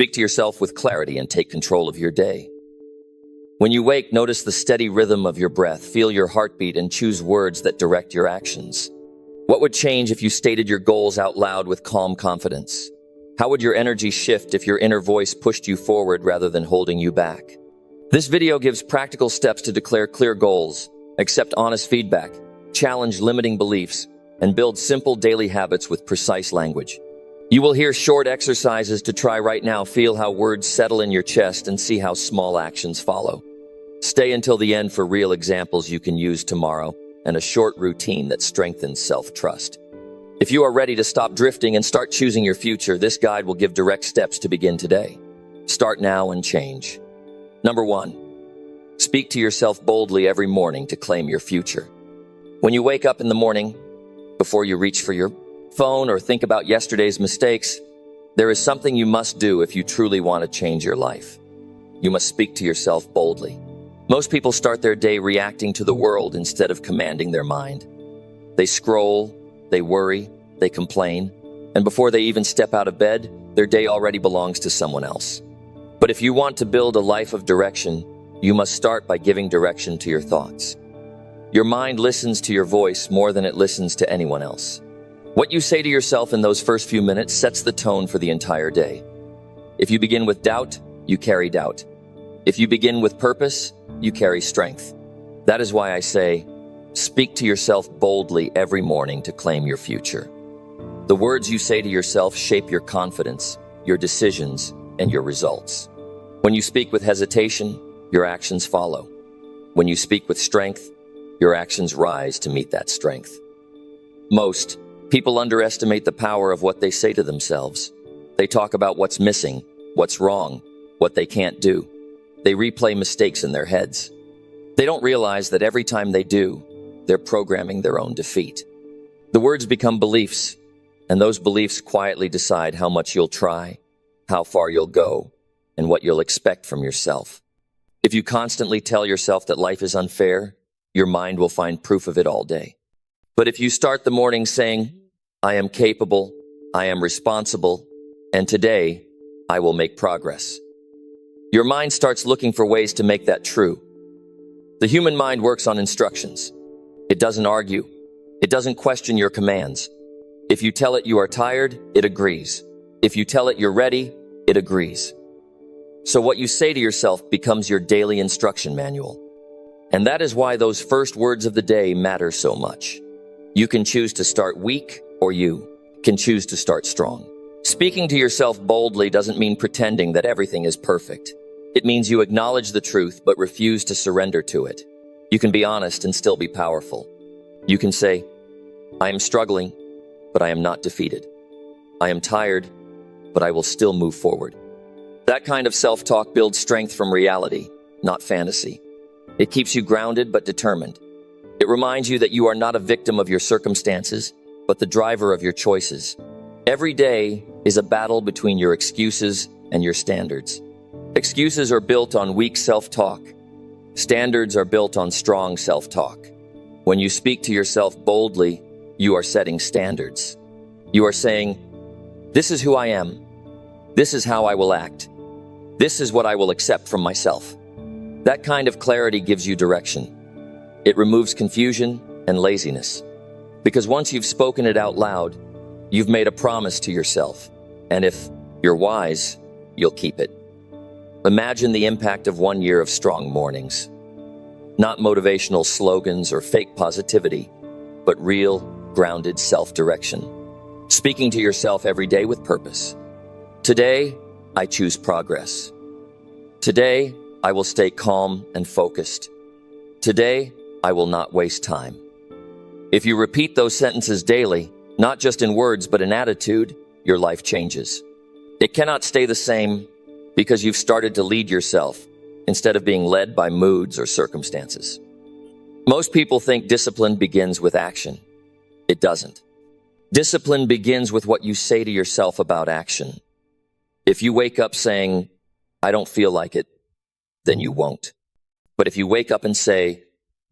Speak to yourself with clarity and take control of your day. When you wake, notice the steady rhythm of your breath, feel your heartbeat, and choose words that direct your actions. What would change if you stated your goals out loud with calm confidence? How would your energy shift if your inner voice pushed you forward rather than holding you back? This video gives practical steps to declare clear goals, accept honest feedback, challenge limiting beliefs, and build simple daily habits with precise language. You will hear short exercises to try right now. Feel how words settle in your chest and see how small actions follow. Stay until the end for real examples you can use tomorrow and a short routine that strengthens self-trust. If you are ready to stop drifting and start choosing your future, this guide will give direct steps to begin today. Start now and change. Number 1, speak to yourself boldly every morning to claim your future. When you wake up in the morning, before you reach for your phone or think about yesterday's mistakes, there is something you must do if you truly want to change your life. You must speak to yourself boldly. Most people start their day reacting to the world instead of commanding their mind. They scroll, they worry, they complain, and before they even step out of bed, their day already belongs to someone else. But if you want to build a life of direction, you must start by giving direction to your thoughts. Your mind listens to your voice more than it listens to anyone else. What you say to yourself in those first few minutes sets the tone for the entire day. If you begin with doubt, you carry doubt. If you begin with purpose, you carry strength. That is why I say, speak to yourself boldly every morning to claim your future. The words you say to yourself shape your confidence, your decisions, and your results. When you speak with hesitation, your actions follow. When you speak with strength, your actions rise to meet that strength. Most people underestimate the power of what they say to themselves. They talk about what's missing, what's wrong, what they can't do. They replay mistakes in their heads. They don't realize that every time they do, they're programming their own defeat. The words become beliefs, and those beliefs quietly decide how much you'll try, how far you'll go, and what you'll expect from yourself. If you constantly tell yourself that life is unfair, your mind will find proof of it all day. But if you start the morning saying, I am capable, I am responsible, and today I will make progress, your mind starts looking for ways to make that true. The human mind works on instructions. It doesn't argue. It doesn't question your commands. If you tell it you are tired, it agrees. If you tell it you're ready, it agrees. So what you say to yourself becomes your daily instruction manual. And that is why those first words of the day matter so much. You can choose to start weak, or you can choose to start strong. Speaking to yourself boldly doesn't mean pretending that everything is perfect. It means you acknowledge the truth but refuse to surrender to it. You can be honest and still be powerful. You can say, I am struggling, but I am not defeated. I am tired, but I will still move forward. That kind of self-talk builds strength from reality, not fantasy. It keeps you grounded but determined. It reminds you that you are not a victim of your circumstances, but the driver of your choices. Every day is a battle between your excuses and your standards. Excuses are built on weak self-talk. Standards are built on strong self-talk. When you speak to yourself boldly, you are setting standards. You are saying, this is who I am. This is how I will act. This is what I will accept from myself. That kind of clarity gives you direction. It removes confusion and laziness. Because once you've spoken it out loud, you've made a promise to yourself. And if you're wise, you'll keep it. Imagine the impact of 1 year of strong mornings. Not motivational slogans or fake positivity, but real, grounded self-direction. Speaking to yourself every day with purpose. Today, I choose progress. Today, I will stay calm and focused. Today, I will not waste time. If you repeat those sentences daily, not just in words but in attitude, your life changes. It cannot stay the same because you've started to lead yourself instead of being led by moods or circumstances. Most people think discipline begins with action. It doesn't. Discipline begins with what you say to yourself about action. If you wake up saying, I don't feel like it, then you won't. But if you wake up and say,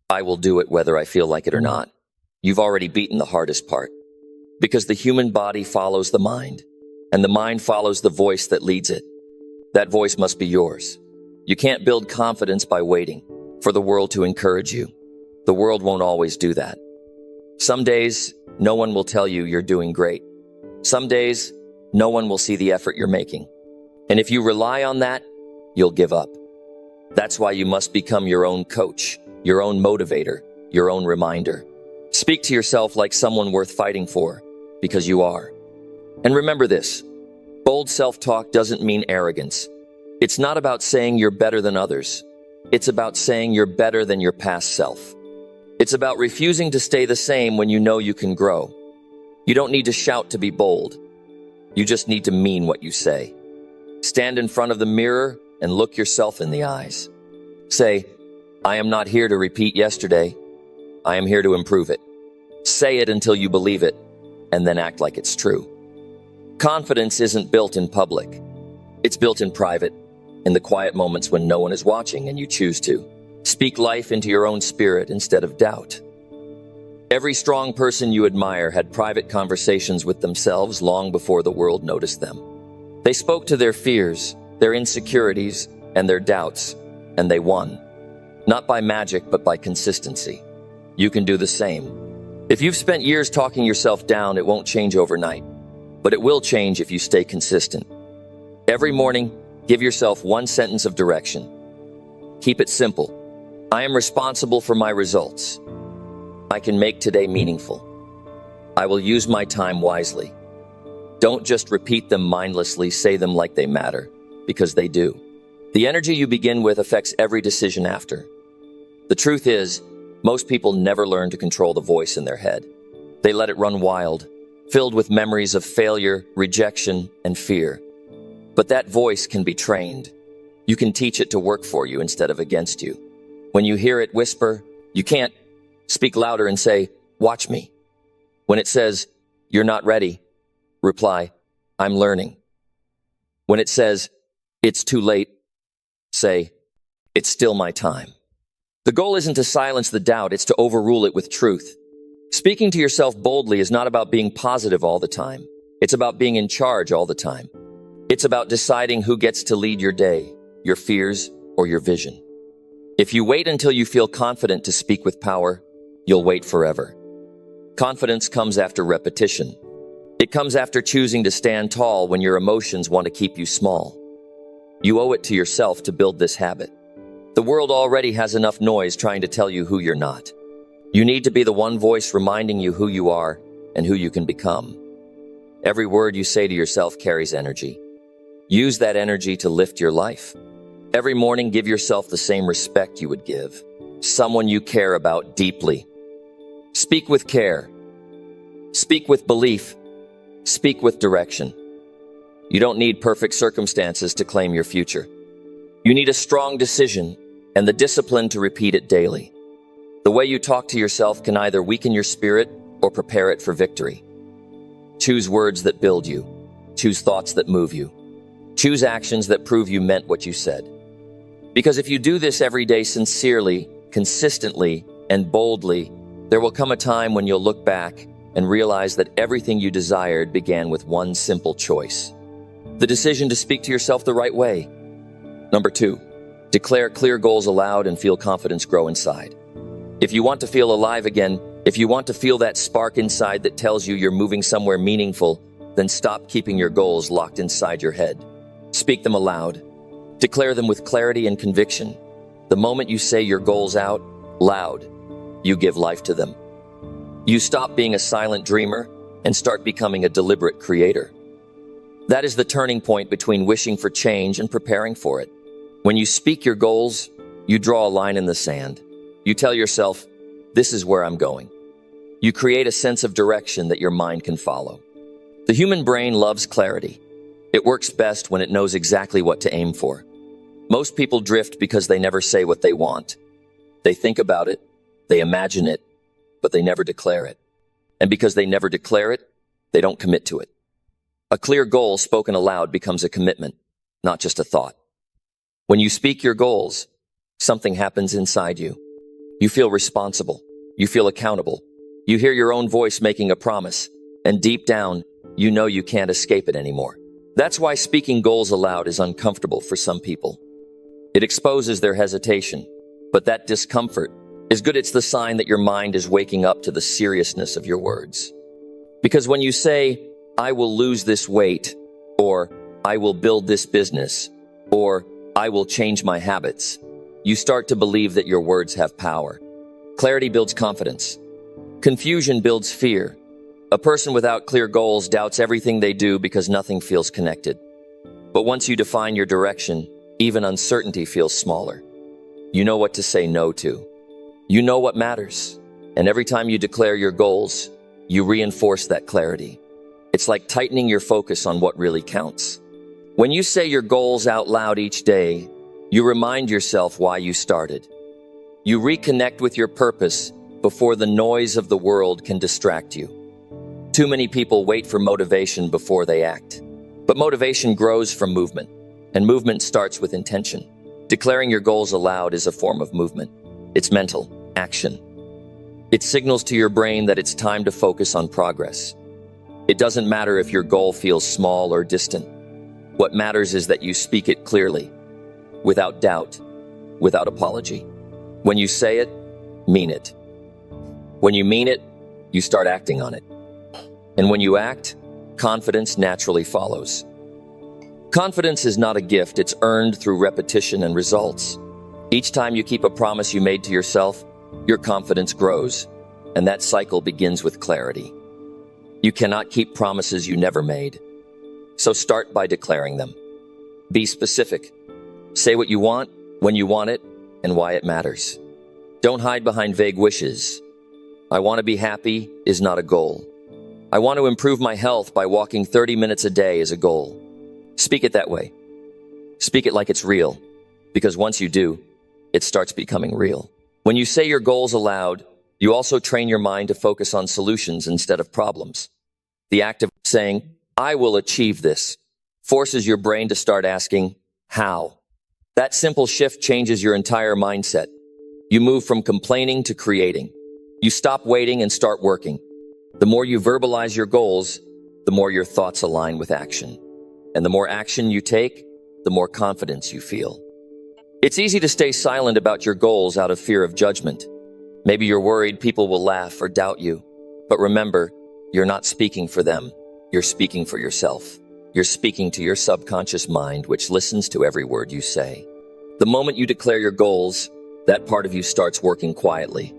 I will do it whether I feel like it or not, you've already beaten the hardest part. Because the human body follows the mind, and the mind follows the voice that leads it. That voice must be yours. You can't build confidence by waiting for the world to encourage you. The world won't always do that. Some days, no one will tell you you're doing great. Some days, no one will see the effort you're making. And if you rely on that, you'll give up. That's why you must become your own coach, your own motivator, your own reminder. Speak to yourself like someone worth fighting for, because you are. And remember this, bold self-talk doesn't mean arrogance. It's not about saying you're better than others. It's about saying you're better than your past self. It's about refusing to stay the same when you know you can grow. You don't need to shout to be bold. You just need to mean what you say. Stand in front of the mirror and look yourself in the eyes. Say, I am not here to repeat yesterday. I am here to improve it. Say it until you believe it, and then act like it's true. Confidence isn't built in public. It's built in private, in the quiet moments when no one is watching and you choose to. Speak life into your own spirit instead of doubt. Every strong person you admire had private conversations with themselves long before the world noticed them. They spoke to their fears, their insecurities, and their doubts, and they won. Not by magic, but by consistency. You can do the same. If you've spent years talking yourself down, it won't change overnight, but it will change if you stay consistent. Every morning, give yourself one sentence of direction. Keep it simple. I am responsible for my results. I can make today meaningful. I will use my time wisely. Don't just repeat them mindlessly, say them like they matter, because they do. The energy you begin with affects every decision after. The truth is, most people never learn to control the voice in their head. They let it run wild, filled with memories of failure, rejection, and fear. But that voice can be trained. You can teach it to work for you instead of against you. When you hear it whisper, you can't speak louder and say, watch me. When it says, you're not ready, reply, I'm learning. When it says, it's too late, say, it's still my time. The goal isn't to silence the doubt, it's to overrule it with truth. Speaking to yourself boldly is not about being positive all the time. It's about being in charge all the time. It's about deciding who gets to lead your day, your fears, or your vision. If you wait until you feel confident to speak with power, you'll wait forever. Confidence comes after repetition. It comes after choosing to stand tall when your emotions want to keep you small. You owe it to yourself to build this habit. The world already has enough noise trying to tell you who you're not. You need to be the one voice reminding you who you are and who you can become. Every word you say to yourself carries energy. Use that energy to lift your life. Every morning, give yourself the same respect you would give someone you care about deeply. Speak with care. Speak with belief. Speak with direction. You don't need perfect circumstances to claim your future. You need a strong decision and the discipline to repeat it daily. The way you talk to yourself can either weaken your spirit or prepare it for victory. Choose words that build you. Choose thoughts that move you. Choose actions that prove you meant what you said. Because if you do this every day sincerely, consistently, and boldly, there will come a time when you'll look back and realize that everything you desired began with one simple choice. The decision to speak to yourself the right way. Number 2, declare clear goals aloud and feel confidence grow inside. If you want to feel alive again, if you want to feel that spark inside that tells you you're moving somewhere meaningful, then stop keeping your goals locked inside your head. Speak them aloud. Declare them with clarity and conviction. The moment you say your goals out loud, you give life to them. You stop being a silent dreamer and start becoming a deliberate creator. That is the turning point between wishing for change and preparing for it. When you speak your goals, you draw a line in the sand. You tell yourself, this is where I'm going. You create a sense of direction that your mind can follow. The human brain loves clarity. It works best when it knows exactly what to aim for. Most people drift because they never say what they want. They think about it, they imagine it, but they never declare it. And because they never declare it, they don't commit to it. A clear goal spoken aloud becomes a commitment, not just a thought. When you speak your goals, something happens inside you. You feel responsible. You feel accountable. You hear your own voice making a promise, and deep down, you know you can't escape it anymore. That's why speaking goals aloud is uncomfortable for some people. It exposes their hesitation, but that discomfort is good. It's the sign that your mind is waking up to the seriousness of your words. Because when you say, I will lose this weight, or I will build this business, or I will change my habits, you start to believe that your words have power. Clarity builds confidence. Confusion builds fear. A person without clear goals doubts everything they do because nothing feels connected. But once you define your direction, even uncertainty feels smaller. You know what to say no to. You know what matters. And every time you declare your goals, you reinforce that clarity. It's like tightening your focus on what really counts. When you say your goals out loud each day, you remind yourself why you started. You reconnect with your purpose before the noise of the world can distract you. Too many people wait for motivation before they act. But motivation grows from movement, and movement starts with intention. Declaring your goals aloud is a form of movement. It's mental action. It signals to your brain that it's time to focus on progress. It doesn't matter if your goal feels small or distant. What matters is that you speak it clearly, without doubt, without apology. When you say it, mean it. When you mean it, you start acting on it. And when you act, confidence naturally follows. Confidence is not a gift, it's earned through repetition and results. Each time you keep a promise you made to yourself, your confidence grows, and that cycle begins with clarity. You cannot keep promises you never made. So start by declaring them. Be specific. Say what you want, when you want it, and why it matters. Don't hide behind vague wishes. I want to be happy is not a goal. I want to improve my health by walking 30 minutes a day is a goal. Speak it that way. Speak it like it's real, because once you do, it starts becoming real. When you say your goals aloud, you also train your mind to focus on solutions instead of problems. The act of saying, I will achieve this, forces your brain to start asking, how? That simple shift changes your entire mindset. You move from complaining to creating. You stop waiting and start working. The more you verbalize your goals, the more your thoughts align with action. And the more action you take, the more confidence you feel. It's easy to stay silent about your goals out of fear of judgment. Maybe you're worried people will laugh or doubt you. But remember, you're not speaking for them. You're speaking for yourself. You're speaking to your subconscious mind, which listens to every word you say. The moment you declare your goals, that part of you starts working quietly,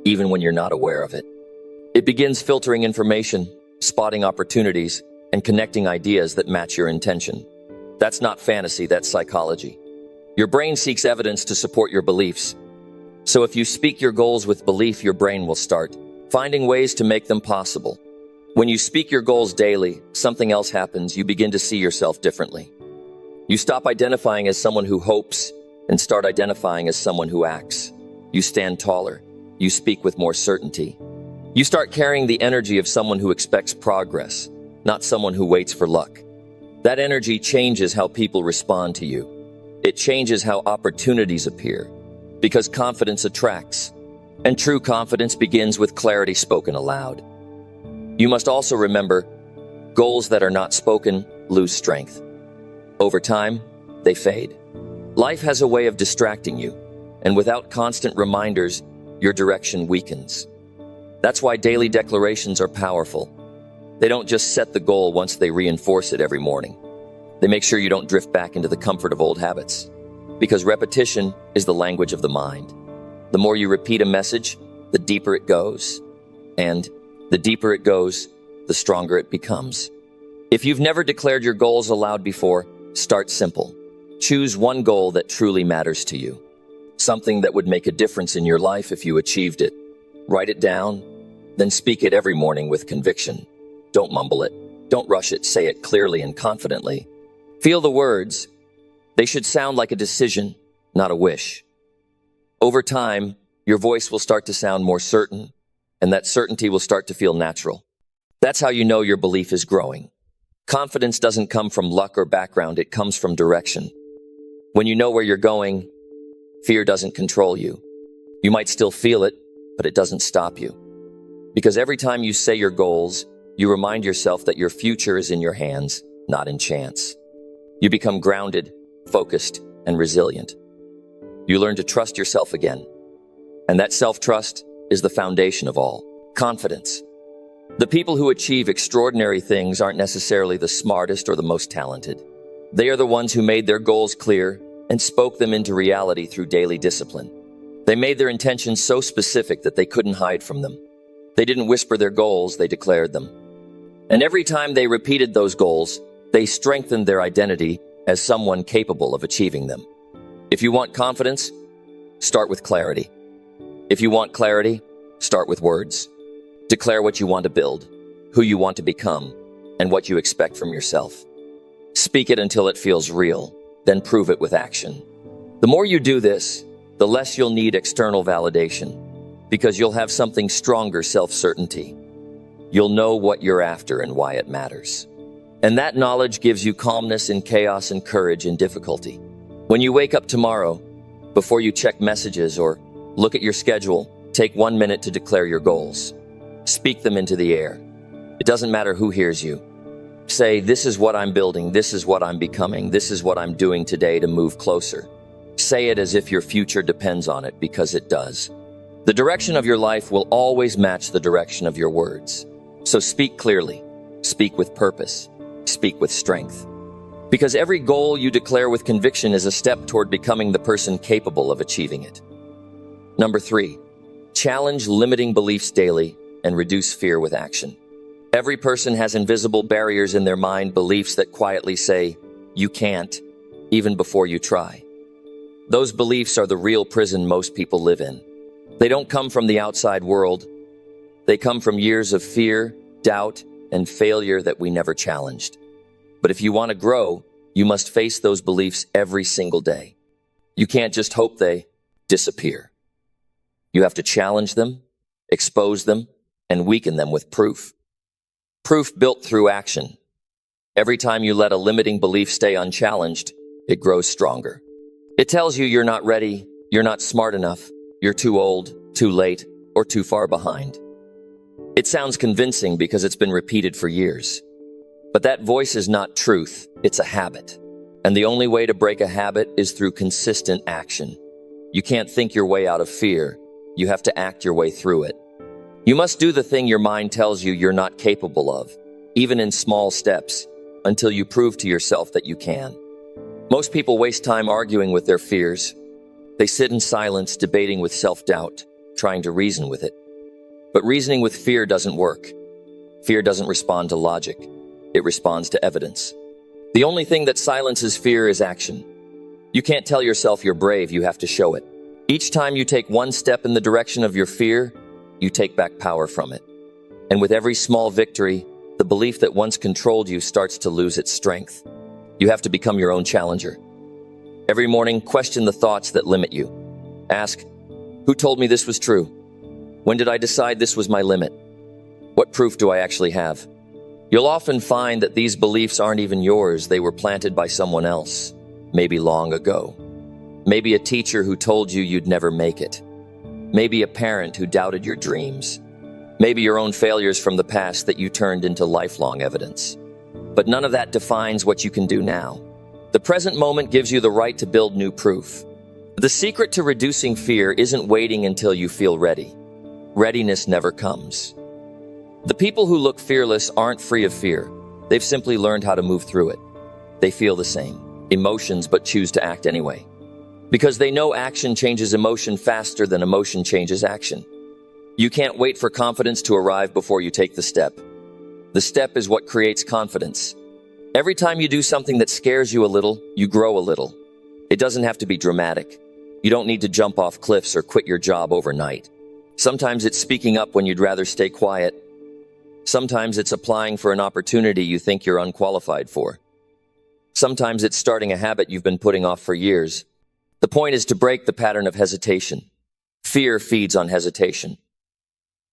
even when you're not aware of it. It begins filtering information, spotting opportunities, and connecting ideas that match your intention. That's not fantasy, that's psychology. Your brain seeks evidence to support your beliefs. So if you speak your goals with belief, your brain will start finding ways to make them possible. When you speak your goals daily, something else happens. You begin to see yourself differently. You stop identifying as someone who hopes and start identifying as someone who acts. You stand taller. You speak with more certainty. You start carrying the energy of someone who expects progress, not someone who waits for luck. That energy changes how people respond to you. It changes how opportunities appear, because confidence attracts, and true confidence begins with clarity spoken aloud. You must also remember, goals that are not spoken lose strength. Over time, they fade. Life has a way of distracting you, and without constant reminders, your direction weakens. That's why daily declarations are powerful. They don't just set the goal once, they reinforce it every morning. They make sure you don't drift back into the comfort of old habits, because repetition is the language of the mind. The more you repeat a message, the deeper it goes. And the deeper it goes, the stronger it becomes. If you've never declared your goals aloud before, start simple. Choose one goal that truly matters to you. Something that would make a difference in your life if you achieved it. Write it down, then speak it every morning with conviction. Don't mumble it. Don't rush it. Say it clearly and confidently. Feel the words. They should sound like a decision, not a wish. Over time, your voice will start to sound more certain, and that certainty will start to feel natural. That's how you know your belief is growing. Confidence doesn't come from luck or background, it comes from direction. When you know where you're going, fear doesn't control you. You might still feel it, but it doesn't stop you. Because every time you say your goals, you remind yourself that your future is in your hands, not in chance. You become grounded, focused, and resilient. You learn to trust yourself again. And that self-trust is the foundation of all. Confidence. The people who achieve extraordinary things aren't necessarily the smartest or the most talented. They are the ones who made their goals clear and spoke them into reality through daily discipline. They made their intentions so specific that they couldn't hide from them. They didn't whisper their goals, they declared them. And every time they repeated those goals, they strengthened their identity as someone capable of achieving them. If you want confidence, start with clarity. If you want clarity, start with words. Declare what you want to build, who you want to become, and what you expect from yourself. Speak it until it feels real, then prove it with action. The more you do this, the less you'll need external validation, because you'll have something stronger, self-certainty. You'll know what you're after and why it matters. And that knowledge gives you calmness in chaos and courage in difficulty. When you wake up tomorrow, before you check messages or look at your schedule, take 1 minute to declare your goals. Speak them into the air. It doesn't matter who hears you. Say, this is what I'm building, this is what I'm becoming, this is what I'm doing today to move closer. Say it as if your future depends on it, because it does. The direction of your life will always match the direction of your words. So speak clearly, speak with purpose, speak with strength. Because every goal you declare with conviction is a step toward becoming the person capable of achieving it. Number 3, challenge limiting beliefs daily and reduce fear with action. Every person has invisible barriers in their mind, beliefs that quietly say, you can't, even before you try. Those beliefs are the real prison most people live in. They don't come from the outside world. They come from years of fear, doubt, and failure that we never challenged. But if you want to grow, you must face those beliefs every single day. You can't just hope they disappear. You have to challenge them, expose them, and weaken them with proof. Proof built through action. Every time you let a limiting belief stay unchallenged, it grows stronger. It tells you you're not ready, you're not smart enough, you're too old, too late, or too far behind. It sounds convincing because it's been repeated for years. But that voice is not truth, it's a habit. And the only way to break a habit is through consistent action. You can't think your way out of fear, you have to act your way through it. You must do the thing your mind tells you you're not capable of, even in small steps, until you prove to yourself that you can. Most people waste time arguing with their fears. They sit in silence, debating with self-doubt, trying to reason with it. But reasoning with fear doesn't work. Fear doesn't respond to logic. It responds to evidence. The only thing that silences fear is action. You can't tell yourself you're brave, you have to show it. Each time you take one step in the direction of your fear, you take back power from it. And with every small victory, the belief that once controlled you starts to lose its strength. You have to become your own challenger. Every morning, question the thoughts that limit you. Ask, who told me this was true? When did I decide this was my limit? What proof do I actually have? You'll often find that these beliefs aren't even yours. They were planted by someone else, maybe long ago. Maybe a teacher who told you you'd never make it. Maybe a parent who doubted your dreams. Maybe your own failures from the past that you turned into lifelong evidence. But none of that defines what you can do now. The present moment gives you the right to build new proof. The secret to reducing fear isn't waiting until you feel ready. Readiness never comes. The people who look fearless aren't free of fear. They've simply learned how to move through it. They feel the same emotions but choose to act anyway. Because they know action changes emotion faster than emotion changes action. You can't wait for confidence to arrive before you take the step. The step is what creates confidence. Every time you do something that scares you a little, you grow a little. It doesn't have to be dramatic. You don't need to jump off cliffs or quit your job overnight. Sometimes it's speaking up when you'd rather stay quiet. Sometimes it's applying for an opportunity you think you're unqualified for. Sometimes it's starting a habit you've been putting off for years. The point is to break the pattern of hesitation. Fear feeds on hesitation.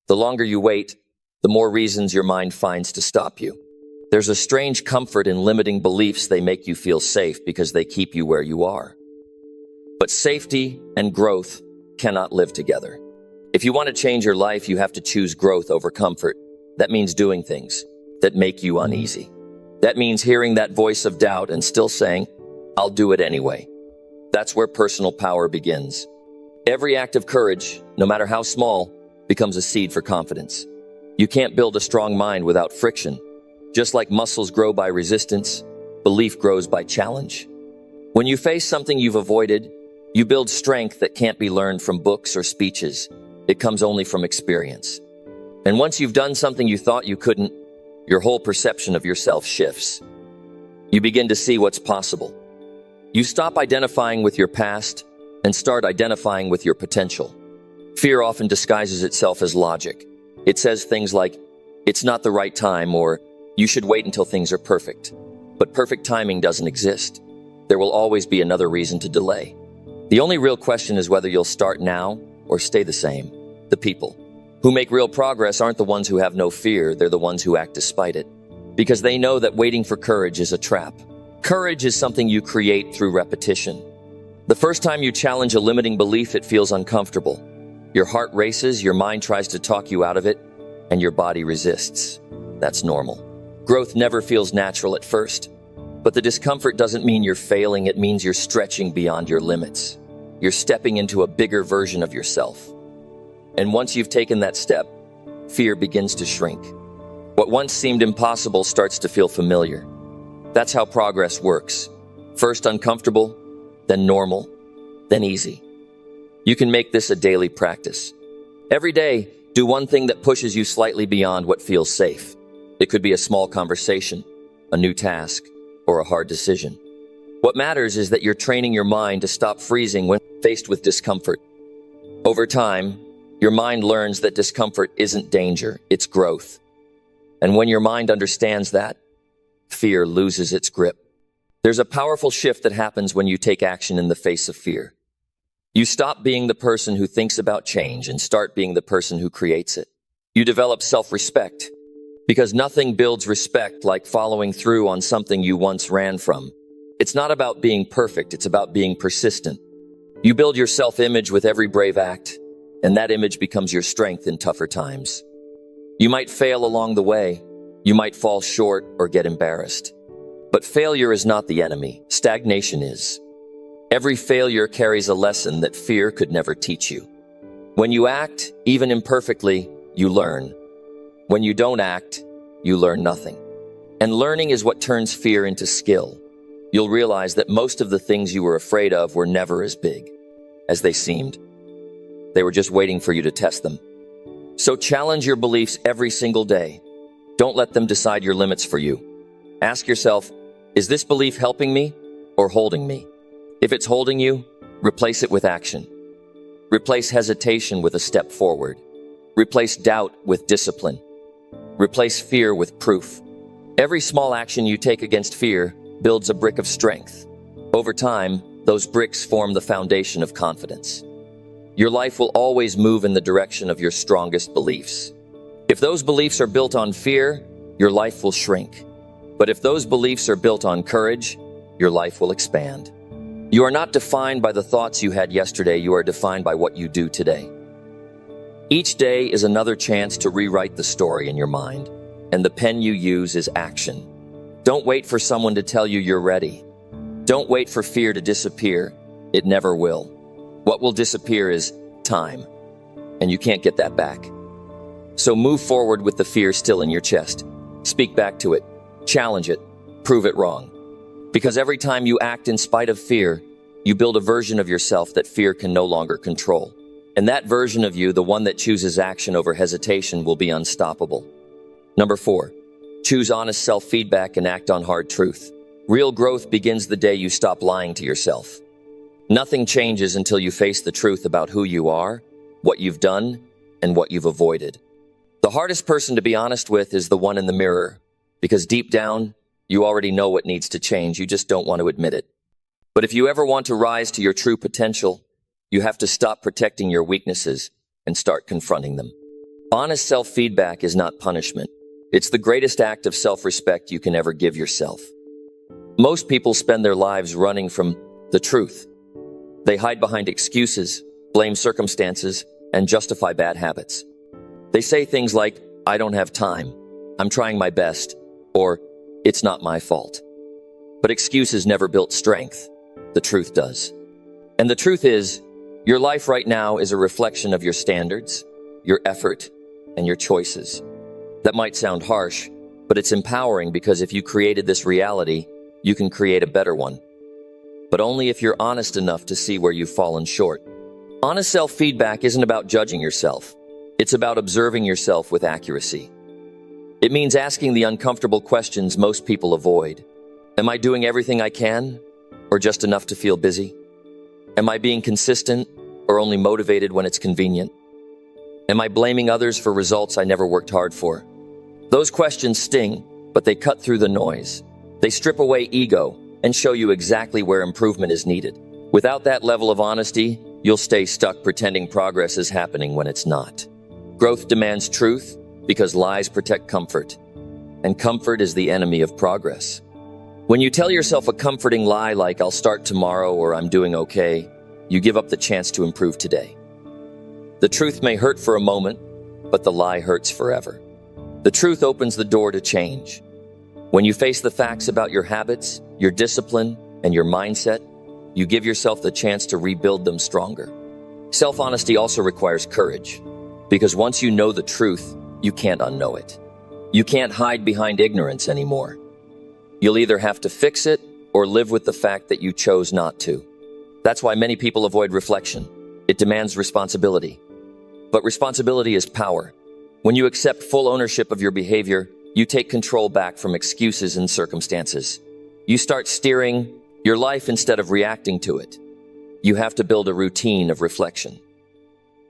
The longer you wait, the more reasons your mind finds to stop you. There's a strange comfort in limiting beliefs. They make you feel safe because they keep you where you are. But safety and growth cannot live together. If you want to change your life, you have to choose growth over comfort. That means doing things that make you uneasy. That means hearing that voice of doubt and still saying, "I'll do it anyway." That's where personal power begins. Every act of courage, no matter how small, becomes a seed for confidence. You can't build a strong mind without friction. Just like muscles grow by resistance, belief grows by challenge. When you face something you've avoided, you build strength that can't be learned from books or speeches. It comes only from experience. And once you've done something you thought you couldn't, your whole perception of yourself shifts. You begin to see what's possible. You stop identifying with your past and start identifying with your potential. Fear often disguises itself as logic. It says things like, "It's not the right time," or "You should wait until things are perfect." But perfect timing doesn't exist. There will always be another reason to delay. The only real question is whether you'll start now or stay the same. The people who make real progress aren't the ones who have no fear, they're the ones who act despite it. Because they know that waiting for courage is a trap. Courage is something you create through repetition. The first time you challenge a limiting belief, it feels uncomfortable. Your heart races, your mind tries to talk you out of it, and your body resists. That's normal. Growth never feels natural at first. But the discomfort doesn't mean you're failing, it means you're stretching beyond your limits. You're stepping into a bigger version of yourself. And once you've taken that step, fear begins to shrink. What once seemed impossible starts to feel familiar. That's how progress works. First uncomfortable, then normal, then easy. You can make this a daily practice. Every day, do one thing that pushes you slightly beyond what feels safe. It could be a small conversation, a new task, or a hard decision. What matters is that you're training your mind to stop freezing when faced with discomfort. Over time, your mind learns that discomfort isn't danger, it's growth. And when your mind understands that, fear loses its grip. There's a powerful shift that happens when you take action in the face of fear. You stop being the person who thinks about change and start being the person who creates it. You develop self-respect, because nothing builds respect like following through on something you once ran from. It's not about being perfect, it's about being persistent. You build your self-image with every brave act, and that image becomes your strength in tougher times. You might fail along the way, you might fall short or get embarrassed. But failure is not the enemy, stagnation is. Every failure carries a lesson that fear could never teach you. When you act, even imperfectly, you learn. When you don't act, you learn nothing. And learning is what turns fear into skill. You'll realize that most of the things you were afraid of were never as big as they seemed. They were just waiting for you to test them. So challenge your beliefs every single day. Don't let them decide your limits for you. Ask yourself, is this belief helping me or holding me? If it's holding you, replace it with action. Replace hesitation with a step forward. Replace doubt with discipline. Replace fear with proof. Every small action you take against fear builds a brick of strength. Over time, those bricks form the foundation of confidence. Your life will always move in the direction of your strongest beliefs. If those beliefs are built on fear, your life will shrink. But if those beliefs are built on courage, your life will expand. You are not defined by the thoughts you had yesterday, you are defined by what you do today. Each day is another chance to rewrite the story in your mind, and the pen you use is action. Don't wait for someone to tell you you're ready. Don't wait for fear to disappear. It never will. What will disappear is time, and you can't get that back. So move forward with the fear still in your chest. Speak back to it, challenge it, prove it wrong. Because every time you act in spite of fear, you build a version of yourself that fear can no longer control. And that version of you, the one that chooses action over hesitation, will be unstoppable. Number 4, choose honest self-feedback and act on hard truth. Real growth begins the day you stop lying to yourself. Nothing changes until you face the truth about who you are, what you've done, and what you've avoided. The hardest person to be honest with is the one in the mirror, because deep down, you already know what needs to change, you just don't want to admit it. But if you ever want to rise to your true potential, you have to stop protecting your weaknesses and start confronting them. Honest self-feedback is not punishment. It's the greatest act of self-respect you can ever give yourself. Most people spend their lives running from the truth. They hide behind excuses, blame circumstances, and justify bad habits. They say things like, "I don't have time," "I'm trying my best," or it's not my fault. But excuses never built strength. The truth does. And the truth is, your life right now is a reflection of your standards, your effort, and your choices. That might sound harsh, but it's empowering because if you created this reality, you can create a better one. But only if you're honest enough to see where you've fallen short. Honest self-feedback isn't about judging yourself. It's about observing yourself with accuracy. It means asking the uncomfortable questions most people avoid. Am I doing everything I can, or just enough to feel busy? Am I being consistent, or only motivated when it's convenient? Am I blaming others for results I never worked hard for? Those questions sting, but they cut through the noise. They strip away ego and show you exactly where improvement is needed. Without that level of honesty, you'll stay stuck pretending progress is happening when it's not. Growth demands truth because lies protect comfort, and comfort is the enemy of progress. When you tell yourself a comforting lie like "I'll start tomorrow" or "I'm doing okay," you give up the chance to improve today. The truth may hurt for a moment, but the lie hurts forever. The truth opens the door to change. When you face the facts about your habits, your discipline, and your mindset, you give yourself the chance to rebuild them stronger. Self-honesty also requires courage, because once you know the truth, you can't unknow it. You can't hide behind ignorance anymore. You'll either have to fix it or live with the fact that you chose not to. That's why many people avoid reflection. It demands responsibility. But responsibility is power. When you accept full ownership of your behavior, you take control back from excuses and circumstances. You start steering your life instead of reacting to it. You have to build a routine of reflection.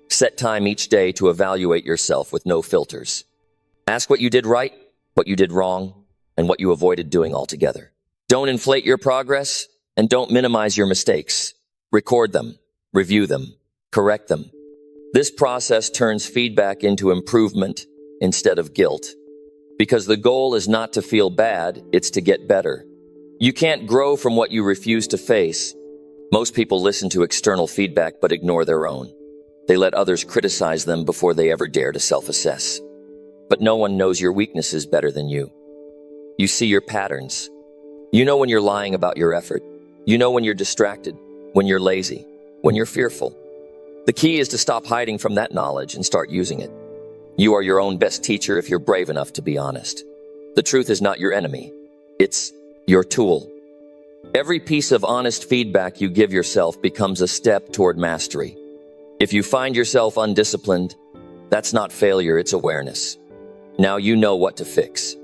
Set time each day to evaluate yourself with no filters. Ask what you did right, what you did wrong, and what you avoided doing altogether. Don't inflate your progress, and don't minimize your mistakes. Record them, review them, correct them. This process turns feedback into improvement instead of guilt. Because the goal is not to feel bad, it's to get better. You can't grow from what you refuse to face. Most people listen to external feedback but ignore their own. They let others criticize them before they ever dare to self-assess. But no one knows your weaknesses better than you. You see your patterns. You know when you're lying about your effort. You know when you're distracted, when you're lazy, when you're fearful. The key is to stop hiding from that knowledge and start using it. You are your own best teacher if you're brave enough to be honest. The truth is not your enemy. It's your tool. Every piece of honest feedback you give yourself becomes a step toward mastery. If you find yourself undisciplined, that's not failure, it's awareness. Now you know what to fix.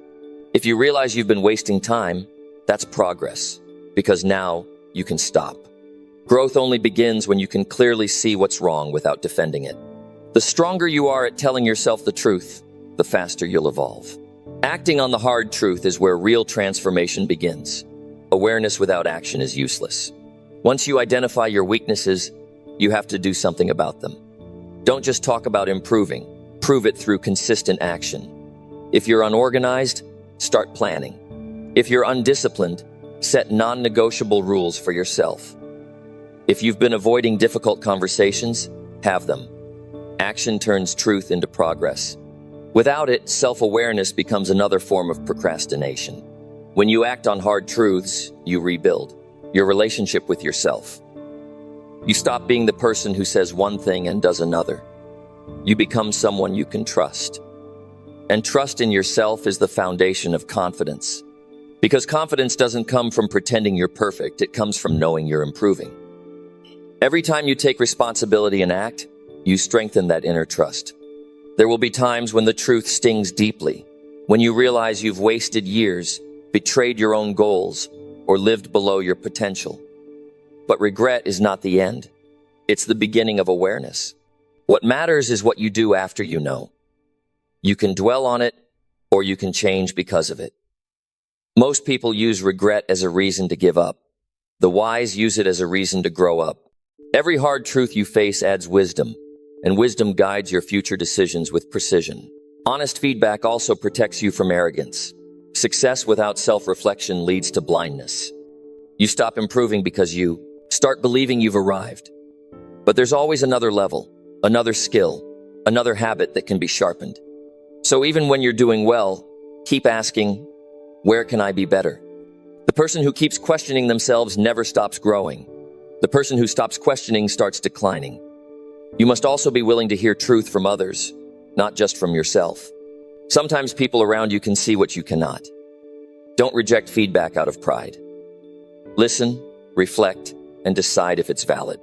If you realize you've been wasting time, that's progress, because now you can stop. Growth only begins when you can clearly see what's wrong without defending it. The stronger you are at telling yourself the truth, the faster you'll evolve. Acting on the hard truth is where real transformation begins. Awareness without action is useless. Once you identify your weaknesses, you have to do something about them. Don't just talk about improving, prove it through consistent action. If you're unorganized, start planning. If you're undisciplined, set non-negotiable rules for yourself. If you've been avoiding difficult conversations, have them. Action turns truth into progress. Without it, self-awareness becomes another form of procrastination. When you act on hard truths, you rebuild your relationship with yourself. You stop being the person who says one thing and does another. You become someone you can trust. And trust in yourself is the foundation of confidence. Because confidence doesn't come from pretending you're perfect, it comes from knowing you're improving. Every time you take responsibility and act, you strengthen that inner trust. There will be times when the truth stings deeply, when you realize you've wasted years, betrayed your own goals, or lived below your potential. But regret is not the end. It's the beginning of awareness. What matters is what you do after you know. You can dwell on it, or you can change because of it. Most people use regret as a reason to give up. The wise use it as a reason to grow up. Every hard truth you face adds wisdom, and wisdom guides your future decisions with precision. Honest feedback also protects you from arrogance. Success without self-reflection leads to blindness. You stop improving because you start believing you've arrived. But there's always another level, another skill, another habit that can be sharpened. So even when you're doing well, keep asking, Where can I be better? The person who keeps questioning themselves never stops growing. The person who stops questioning starts declining. You must also be willing to hear truth from others, not just from yourself. Sometimes people around you can see what you cannot. Don't reject feedback out of pride. Listen, reflect, and decide if it's valid.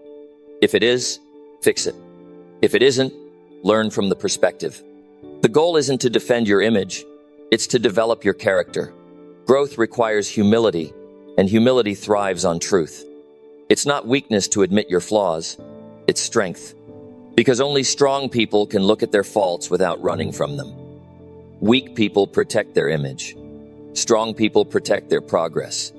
If it is, fix it. If it isn't, learn from the perspective. The goal isn't to defend your image, it's to develop your character. Growth requires humility, and humility thrives on truth. It's not weakness to admit your flaws, it's strength. Because only strong people can look at their faults without running from them. Weak people protect their image. Strong people protect their progress.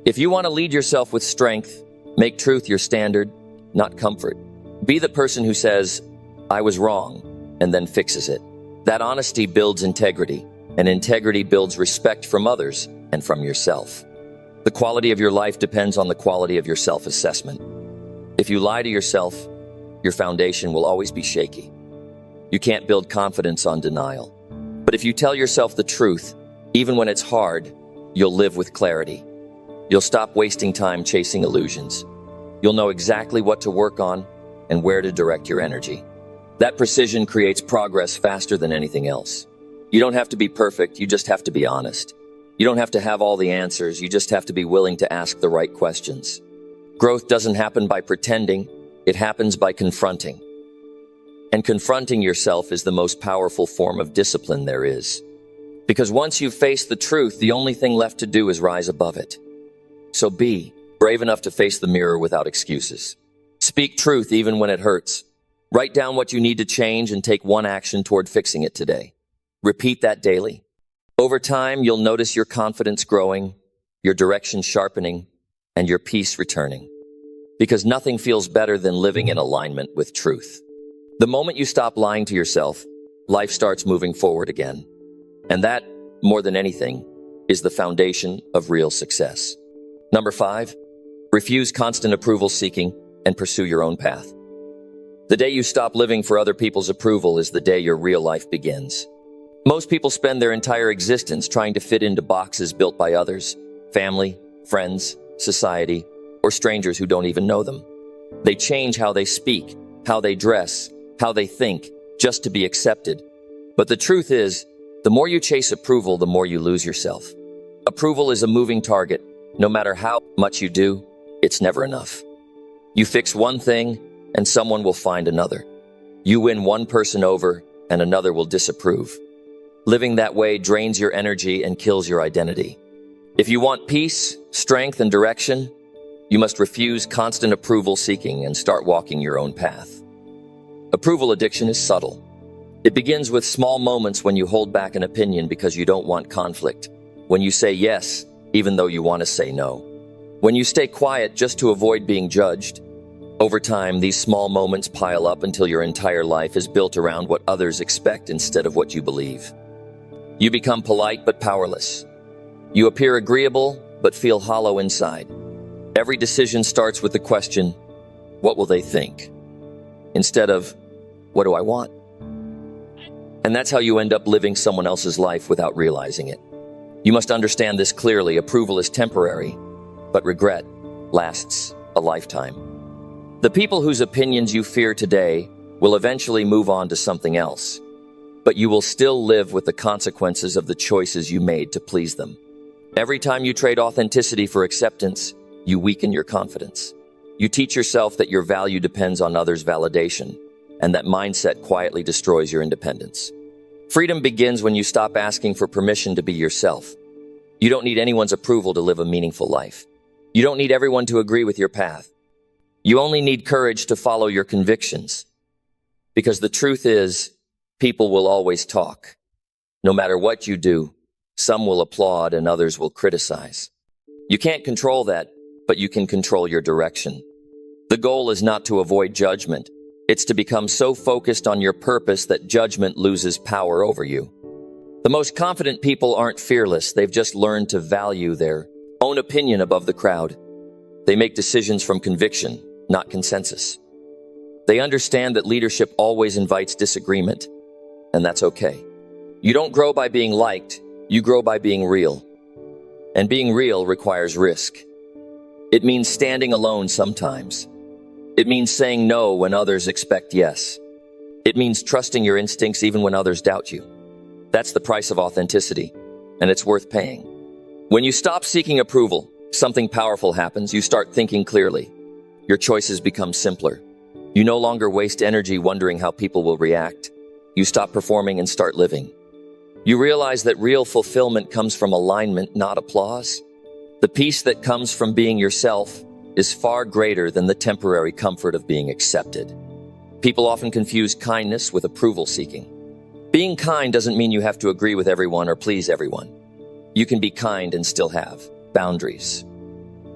If you want to lead yourself with strength, make truth your standard, not comfort. Be the person who says, "I was wrong," and then fixes it. That honesty builds integrity, and integrity builds respect from others and from yourself. The quality of your life depends on the quality of your self-assessment. If you lie to yourself, your foundation will always be shaky. You can't build confidence on denial. But if you tell yourself the truth, even when it's hard, you'll live with clarity. You'll stop wasting time chasing illusions. You'll know exactly what to work on and where to direct your energy. That precision creates progress faster than anything else. You don't have to be perfect, you just have to be honest. You don't have to have all the answers, you just have to be willing to ask the right questions. Growth doesn't happen by pretending, it happens by confronting. And confronting yourself is the most powerful form of discipline there is. Because once you've faced the truth, the only thing left to do is rise above it. So be brave enough to face the mirror without excuses. Speak truth even when it hurts. Write down what you need to change and take one action toward fixing it today. Repeat that daily. Over time, you'll notice your confidence growing, your direction sharpening, and your peace returning. Because nothing feels better than living in alignment with truth. The moment you stop lying to yourself, life starts moving forward again. And that, more than anything, is the foundation of real success. Number 5, refuse constant approval seeking and pursue your own path. The day you stop living for other people's approval is the day your real life begins. Most people spend their entire existence trying to fit into boxes built by others, family, friends, society, or strangers who don't even know them. They change how they speak, how they dress, how they think, just to be accepted. But the truth is, the more you chase approval, the more you lose yourself. Approval is a moving target. No matter how much you do, it's never enough. You fix one thing, and someone will find another. You win one person over, and another will disapprove. Living that way drains your energy and kills your identity. If you want peace, strength, and direction, you must refuse constant approval seeking and start walking your own path. Approval addiction is subtle. It begins with small moments when you hold back an opinion because you don't want conflict. When you say yes, even though you want to say no. When you stay quiet just to avoid being judged. Over time, these small moments pile up until your entire life is built around what others expect instead of what you believe. You become polite but powerless. You appear agreeable but feel hollow inside. Every decision starts with the question, what will they think? Instead of, what do I want? And that's how you end up living someone else's life without realizing it. You must understand this clearly. Approval is temporary, but regret lasts a lifetime. The people whose opinions you fear today will eventually move on to something else, but you will still live with the consequences of the choices you made to please them. Every time you trade authenticity for acceptance, you weaken your confidence. You teach yourself that your value depends on others' validation, and that mindset quietly destroys your independence. Freedom begins when you stop asking for permission to be yourself. You don't need anyone's approval to live a meaningful life. You don't need everyone to agree with your path. You only need courage to follow your convictions. Because the truth is, people will always talk. No matter what you do, some will applaud and others will criticize. You can't control that, but you can control your direction. The goal is not to avoid judgment. It's to become so focused on your purpose that judgment loses power over you. The most confident people aren't fearless. They've just learned to value their own opinion above the crowd. They make decisions from conviction, not consensus. They understand that leadership always invites disagreement, and that's okay. You don't grow by being liked, you grow by being real. And being real requires risk. It means standing alone sometimes. It means saying no when others expect yes. It means trusting your instincts even when others doubt you. That's the price of authenticity, and it's worth paying. When you stop seeking approval, something powerful happens. You start thinking clearly. Your choices become simpler. You no longer waste energy wondering how people will react. You stop performing and start living. You realize that real fulfillment comes from alignment, not applause. The peace that comes from being yourself is far greater than the temporary comfort of being accepted. People often confuse kindness with approval seeking. Being kind doesn't mean you have to agree with everyone or please everyone. You can be kind and still have boundaries.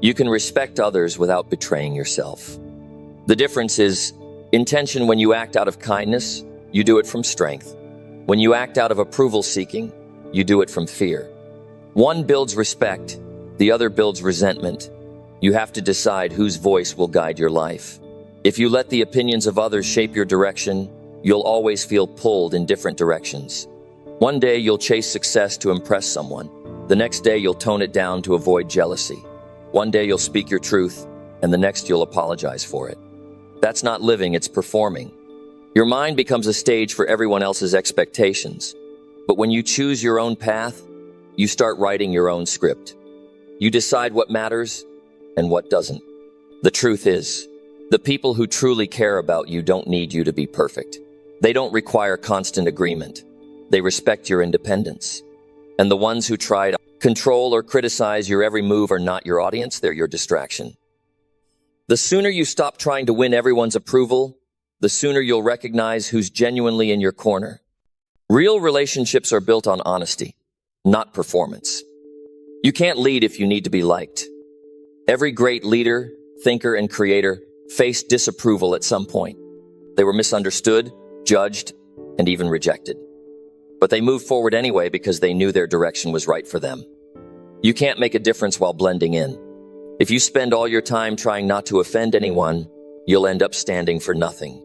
You can respect others without betraying yourself. The difference is intention. When you act out of kindness, you do it from strength. When you act out of approval seeking, you do it from fear. One builds respect, the other builds resentment. You have to decide whose voice will guide your life. If you let the opinions of others shape your direction, you'll always feel pulled in different directions. One day you'll chase success to impress someone. The next day you'll tone it down to avoid jealousy. One day you'll speak your truth, and the next you'll apologize for it. That's not living, it's performing. Your mind becomes a stage for everyone else's expectations. But when you choose your own path, you start writing your own script. You decide what matters and what doesn't. The truth is, the people who truly care about you don't need you to be perfect. They don't require constant agreement. They respect your independence. And the ones who try to control or criticize your every move are not your audience, they're your distraction. The sooner you stop trying to win everyone's approval, the sooner you'll recognize who's genuinely in your corner. Real relationships are built on honesty, not performance. You can't lead if you need to be liked. Every great leader, thinker, and creator faced disapproval at some point. They were misunderstood, judged, and even rejected. But they moved forward anyway because they knew their direction was right for them. You can't make a difference while blending in. If you spend all your time trying not to offend anyone, you'll end up standing for nothing.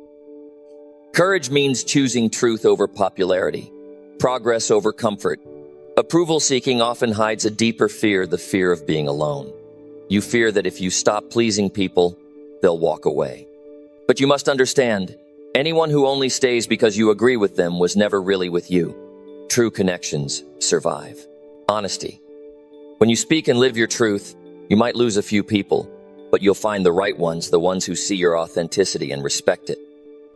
Courage means choosing truth over popularity, progress over comfort. Approval seeking often hides a deeper fear, the fear of being alone. You fear that if you stop pleasing people, they'll walk away. But you must understand, anyone who only stays because you agree with them was never really with you. True connections survive. Honesty. When you speak and live your truth, you might lose a few people, but you'll find the right ones, the ones who see your authenticity and respect it.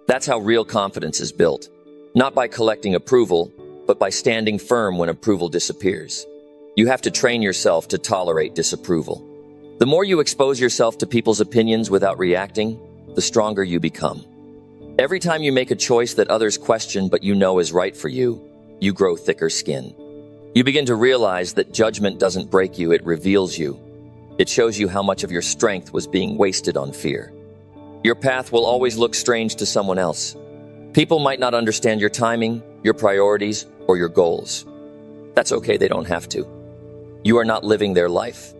That's how real confidence is built. Not by collecting approval, but by standing firm when approval disappears. You have to train yourself to tolerate disapproval. The more you expose yourself to people's opinions without reacting, the stronger you become. Every time you make a choice that others question but you know is right for you, you grow thicker skin. You begin to realize that judgment doesn't break you, it reveals you. It shows you how much of your strength was being wasted on fear. Your path will always look strange to someone else. People might not understand your timing, your priorities, or your goals. That's okay, they don't have to. You are not living their life.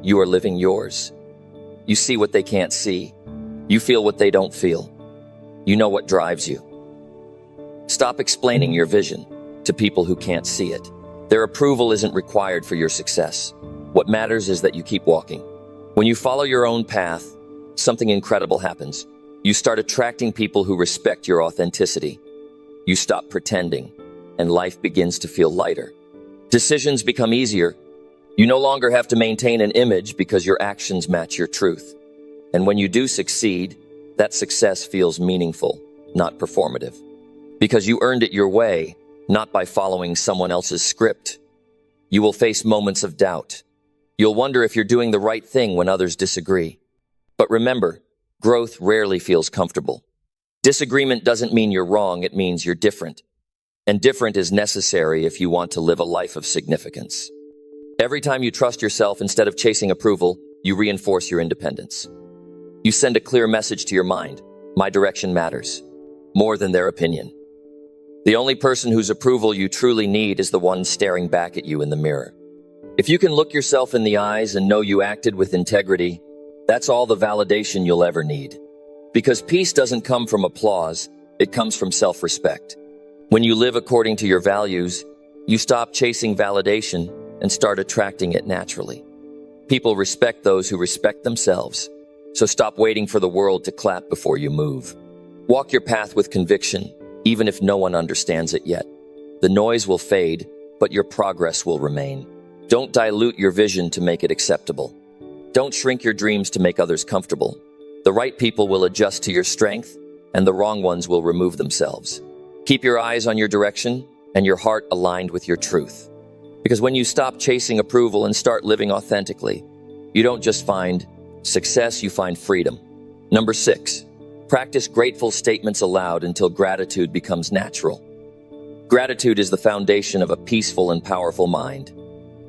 You are living yours. You see what they can't see. You feel what they don't feel. You know what drives you. Stop explaining your vision to people who can't see it. Their approval isn't required for your success. What matters is that you keep walking. When you follow your own path, something incredible happens. You start attracting people who respect your authenticity. You stop pretending, and life begins to feel lighter. Decisions become easier. You no longer have to maintain an image because your actions match your truth. And when you do succeed, that success feels meaningful, not performative. Because you earned it your way, not by following someone else's script. You will face moments of doubt. You'll wonder if you're doing the right thing when others disagree. But remember, growth rarely feels comfortable. Disagreement doesn't mean you're wrong, it means you're different. And different is necessary if you want to live a life of significance. Every time you trust yourself instead of chasing approval, you reinforce your independence. You send a clear message to your mind. My direction matters, more than their opinion. The only person whose approval you truly need is the one staring back at you in the mirror. If you can look yourself in the eyes and know you acted with integrity, that's all the validation you'll ever need. Because peace doesn't come from applause, it comes from self-respect. When you live according to your values, you stop chasing validation and start attracting it naturally. People respect those who respect themselves, so stop waiting for the world to clap before you move. Walk your path with conviction, even if no one understands it yet. The noise will fade, but your progress will remain. Don't dilute your vision to make it acceptable. Don't shrink your dreams to make others comfortable. The right people will adjust to your strength, and the wrong ones will remove themselves. Keep your eyes on your direction and your heart aligned with your truth. Because when you stop chasing approval and start living authentically, you don't just find success, you find freedom. Number 6, practice grateful statements aloud until gratitude becomes natural. Gratitude is the foundation of a peaceful and powerful mind.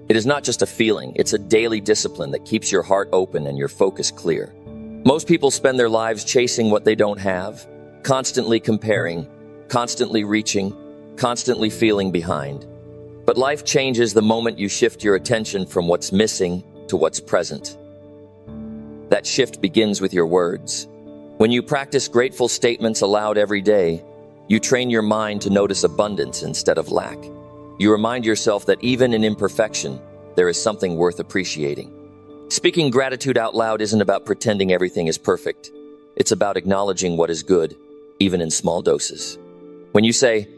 It is not just a feeling, it's a daily discipline that keeps your heart open and your focus clear. Most people spend their lives chasing what they don't have, constantly comparing, constantly reaching, constantly feeling behind. But life changes the moment you shift your attention from what's missing to what's present. That shift begins with your words. When you practice grateful statements aloud every day, you train your mind to notice abundance instead of lack. You remind yourself that even in imperfection, there is something worth appreciating. Speaking gratitude out loud isn't about pretending everything is perfect. It's about acknowledging what is good, even in small doses. When you say,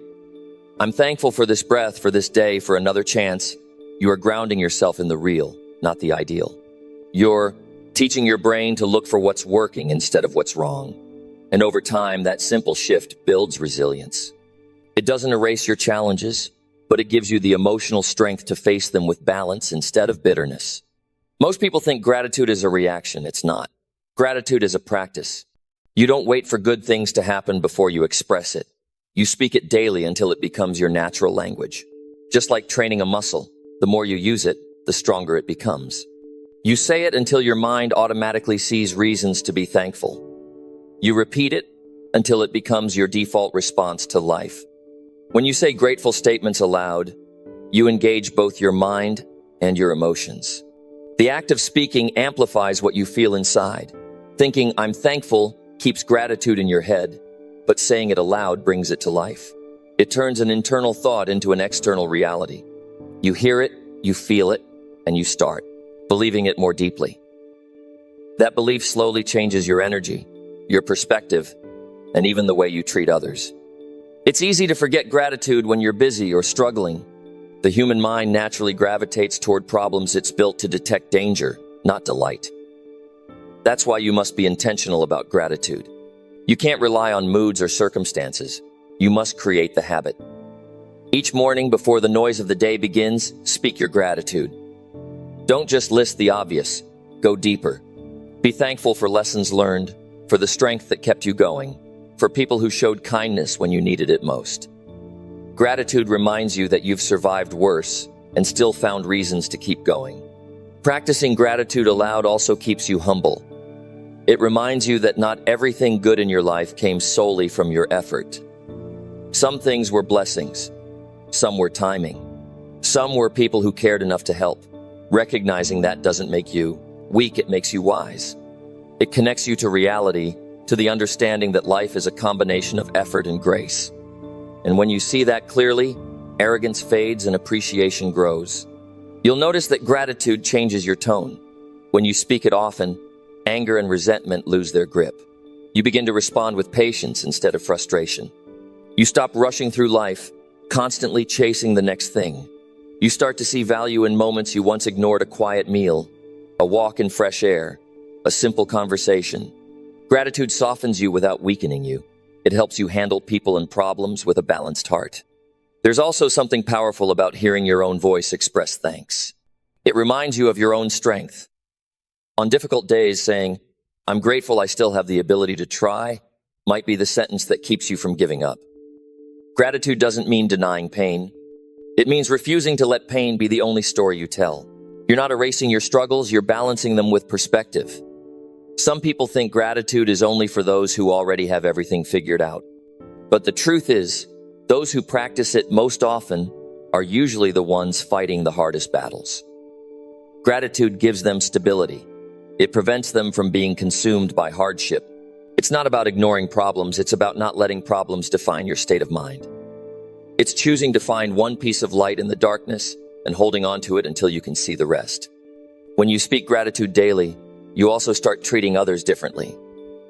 "I'm thankful for this breath, for this day, for another chance," you are grounding yourself in the real, not the ideal. You're teaching your brain to look for what's working instead of what's wrong. And over time, that simple shift builds resilience. It doesn't erase your challenges, but it gives you the emotional strength to face them with balance instead of bitterness. Most people think gratitude is a reaction. It's not. Gratitude is a practice. You don't wait for good things to happen before you express it. You speak it daily until it becomes your natural language. Just like training a muscle, the more you use it, the stronger it becomes. You say it until your mind automatically sees reasons to be thankful. You repeat it until it becomes your default response to life. When you say grateful statements aloud, you engage both your mind and your emotions. The act of speaking amplifies what you feel inside. Thinking, "I'm thankful," keeps gratitude in your head, but saying it aloud brings it to life. It turns an internal thought into an external reality. You hear it, you feel it, and you start believing it more deeply. That belief slowly changes your energy, your perspective, and even the way you treat others. It's easy to forget gratitude when you're busy or struggling. The human mind naturally gravitates toward problems it's built to detect danger, not delight. That's why you must be intentional about gratitude. You can't rely on moods or circumstances. You must create the habit. Each morning before the noise of the day begins, speak your gratitude. Don't just list the obvious. Go deeper. Be thankful for lessons learned, for the strength that kept you going, for people who showed kindness when you needed it most. Gratitude reminds you that you've survived worse and still found reasons to keep going. Practicing gratitude aloud also keeps you humble. It reminds you that not everything good in your life came solely from your effort. Some things were blessings. Some were timing. Some were people who cared enough to help. Recognizing that doesn't make you weak, it makes you wise. It connects you to reality, to the understanding that life is a combination of effort and grace. And when you see that clearly, arrogance fades and appreciation grows. You'll notice that gratitude changes your tone. When you speak it often, anger and resentment lose their grip. You begin to respond with patience instead of frustration. You stop rushing through life, constantly chasing the next thing. You start to see value in moments you once ignored: a quiet meal, a walk in fresh air, a simple conversation. Gratitude softens you without weakening you. It helps you handle people and problems with a balanced heart. There's also something powerful about hearing your own voice express thanks. It reminds you of your own strength. On difficult days, saying, "I'm grateful I still have the ability to try," might be the sentence that keeps you from giving up. Gratitude doesn't mean denying pain. It means refusing to let pain be the only story you tell. You're not erasing your struggles, you're balancing them with perspective. Some people think gratitude is only for those who already have everything figured out. But the truth is, those who practice it most often are usually the ones fighting the hardest battles. Gratitude gives them stability. It prevents them from being consumed by hardship. It's not about ignoring problems, it's about not letting problems define your state of mind. It's choosing to find one piece of light in the darkness and holding on to it until you can see the rest. When you speak gratitude daily, you also start treating others differently.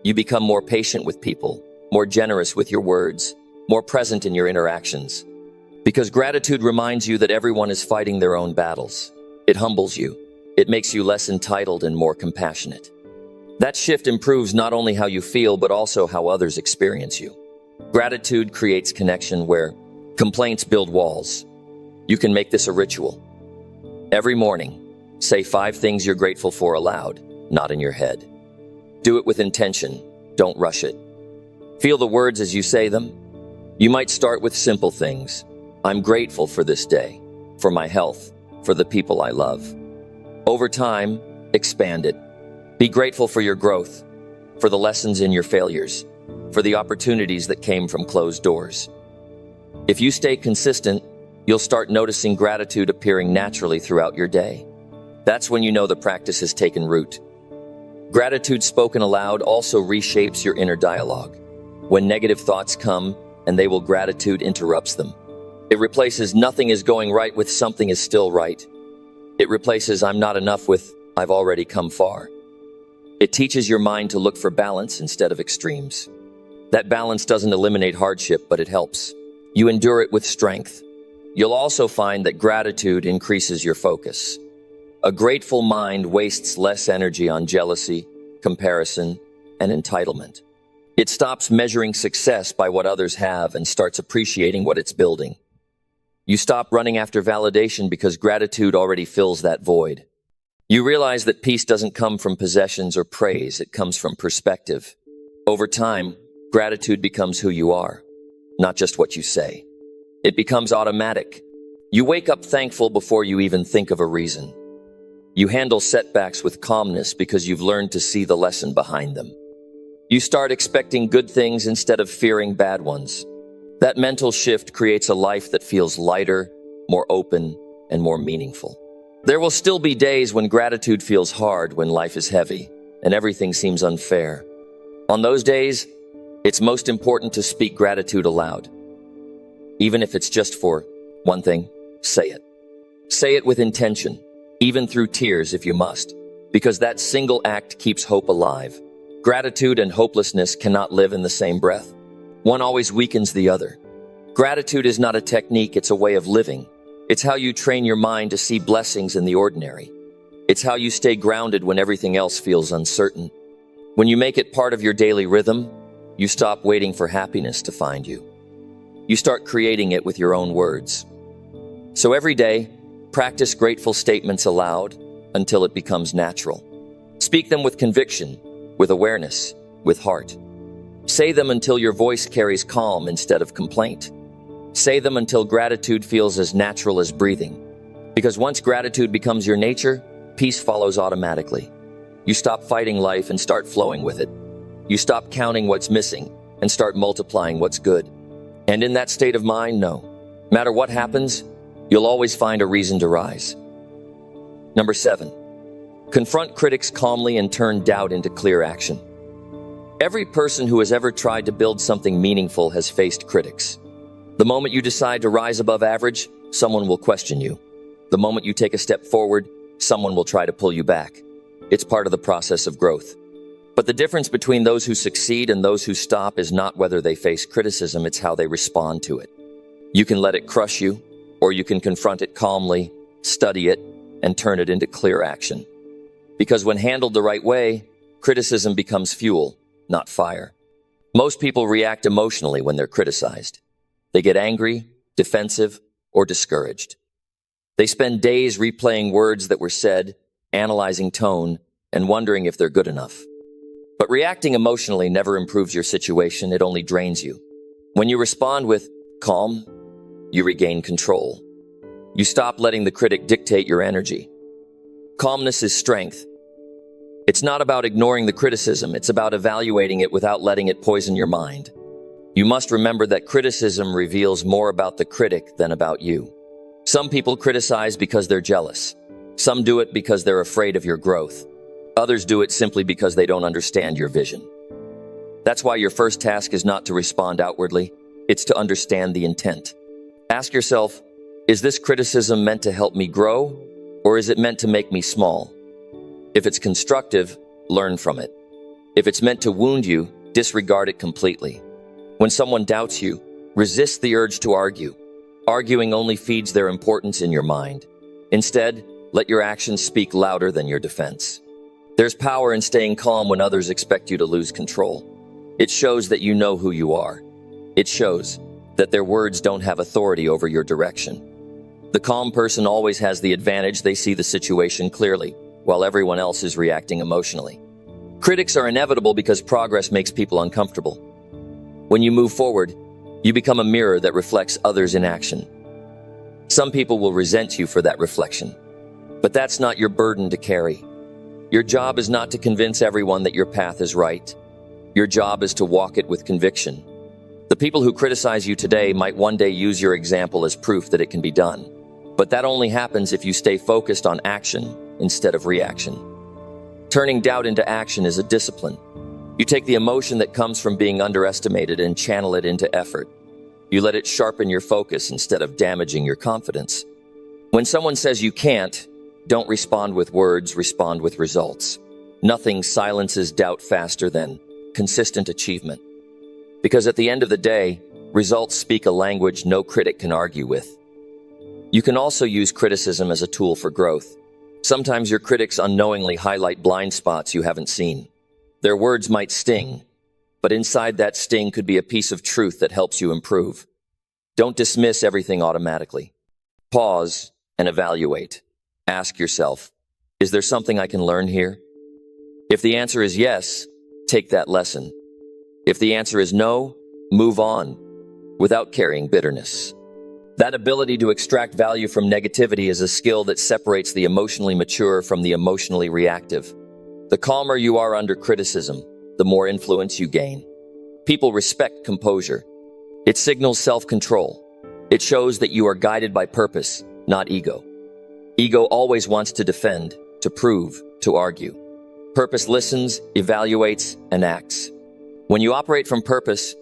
You become more patient with people, more generous with your words, more present in your interactions. Because gratitude reminds you that everyone is fighting their own battles. It humbles you. It makes you less entitled and more compassionate. That shift improves not only how you feel, but also how others experience you. Gratitude creates connection where complaints build walls. You can make this a ritual. Every morning, say 5 things you're grateful for aloud, not in your head. Do it with intention. Don't rush it. Feel the words as you say them. You might start with simple things. I'm grateful for this day, for my health, for the people I love. Over time, expand it. Be grateful for your growth, for the lessons in your failures, for the opportunities that came from closed doors. If you stay consistent, you'll start noticing gratitude appearing naturally throughout your day. That's when you know the practice has taken root. Gratitude spoken aloud also reshapes your inner dialogue. When negative thoughts come, and gratitude interrupts them. It replaces nothing is going right with something is still right. It replaces I'm not enough with I've already come far. It teaches your mind to look for balance instead of extremes. That balance doesn't eliminate hardship, but it helps. You endure it with strength. You'll also find that gratitude increases your focus. A grateful mind wastes less energy on jealousy, comparison, and entitlement. It stops measuring success by what others have and starts appreciating what it's building. You stop running after validation because gratitude already fills that void. You realize that peace doesn't come from possessions or praise, it comes from perspective. Over time, gratitude becomes who you are, not just what you say. It becomes automatic. You wake up thankful before you even think of a reason. You handle setbacks with calmness because you've learned to see the lesson behind them. You start expecting good things instead of fearing bad ones. That mental shift creates a life that feels lighter, more open, and more meaningful. There will still be days when gratitude feels hard, when life is heavy, and everything seems unfair. On those days, it's most important to speak gratitude aloud. Even if it's just for one thing, say it. Say it with intention, even through tears if you must, because that single act keeps hope alive. Gratitude and hopelessness cannot live in the same breath. One always weakens the other. Gratitude is not a technique, it's a way of living. It's how you train your mind to see blessings in the ordinary. It's how you stay grounded when everything else feels uncertain. When you make it part of your daily rhythm, you stop waiting for happiness to find you. You start creating it with your own words. So every day, practice grateful statements aloud until it becomes natural. Speak them with conviction, with awareness, with heart. Say them until your voice carries calm instead of complaint. Say them until gratitude feels as natural as breathing. Because once gratitude becomes your nature, peace follows automatically. You stop fighting life and start flowing with it. You stop counting what's missing and start multiplying what's good. And in that state of mind, no matter what happens, you'll always find a reason to rise. Number 7, confront critics calmly and turn doubt into clear action. Every person who has ever tried to build something meaningful has faced critics. The moment you decide to rise above average, someone will question you. The moment you take a step forward, someone will try to pull you back. It's part of the process of growth. But the difference between those who succeed and those who stop is not whether they face criticism, it's how they respond to it. You can let it crush you, or you can confront it calmly, study it, and turn it into clear action. Because when handled the right way, criticism becomes fuel, not fire. Most people react emotionally when they're criticized. They get angry, defensive, or discouraged. They spend days replaying words that were said, analyzing tone, and wondering if they're good enough. But reacting emotionally never improves your situation, it only drains you. When you respond with calm, you regain control. You stop letting the critic dictate your energy. Calmness is strength. It's not about ignoring the criticism, it's about evaluating it without letting it poison your mind. You must remember that criticism reveals more about the critic than about you. Some people criticize because they're jealous. Some do it because they're afraid of your growth. Others do it simply because they don't understand your vision. That's why your first task is not to respond outwardly, it's to understand the intent. Ask yourself, Is this criticism meant to help me grow, or is it meant to make me small? If it's constructive, learn from it. If it's meant to wound you, disregard it completely. When someone doubts you, resist the urge to argue. Arguing only feeds their importance in your mind. Instead, let your actions speak louder than your defense. There's power in staying calm when others expect you to lose control. It shows that you know who you are. It shows that their words don't have authority over your direction. The calm person always has the advantage. They see the situation clearly, while everyone else is reacting emotionally. Critics are inevitable because progress makes people uncomfortable. When you move forward, you become a mirror that reflects others in action. Some people will resent you for that reflection, but that's not your burden to carry. Your job is not to convince everyone that your path is right. Your job is to walk it with conviction. The people who criticize you today might one day use your example as proof that it can be done. But that only happens if you stay focused on action instead of reaction. Turning doubt into action is a discipline. You take the emotion that comes from being underestimated and channel it into effort. You let it sharpen your focus instead of damaging your confidence. When someone says you can't, don't respond with words, respond with results. Nothing silences doubt faster than consistent achievement. Because at the end of the day, results speak a language no critic can argue with. You can also use criticism as a tool for growth. Sometimes your critics unknowingly highlight blind spots you haven't seen. Their words might sting, but inside that sting could be a piece of truth that helps you improve. Don't dismiss everything automatically. Pause and evaluate. Ask yourself, is there something I can learn here? If the answer is yes, take that lesson. If the answer is no, move on without carrying bitterness. That ability to extract value from negativity is a skill that separates the emotionally mature from the emotionally reactive. The calmer you are under criticism, the more influence you gain. People respect composure. It signals self-control. It shows that you are guided by purpose, not ego. Ego always wants to defend, to prove, to argue. Purpose listens, evaluates, and acts. When you operate from purpose,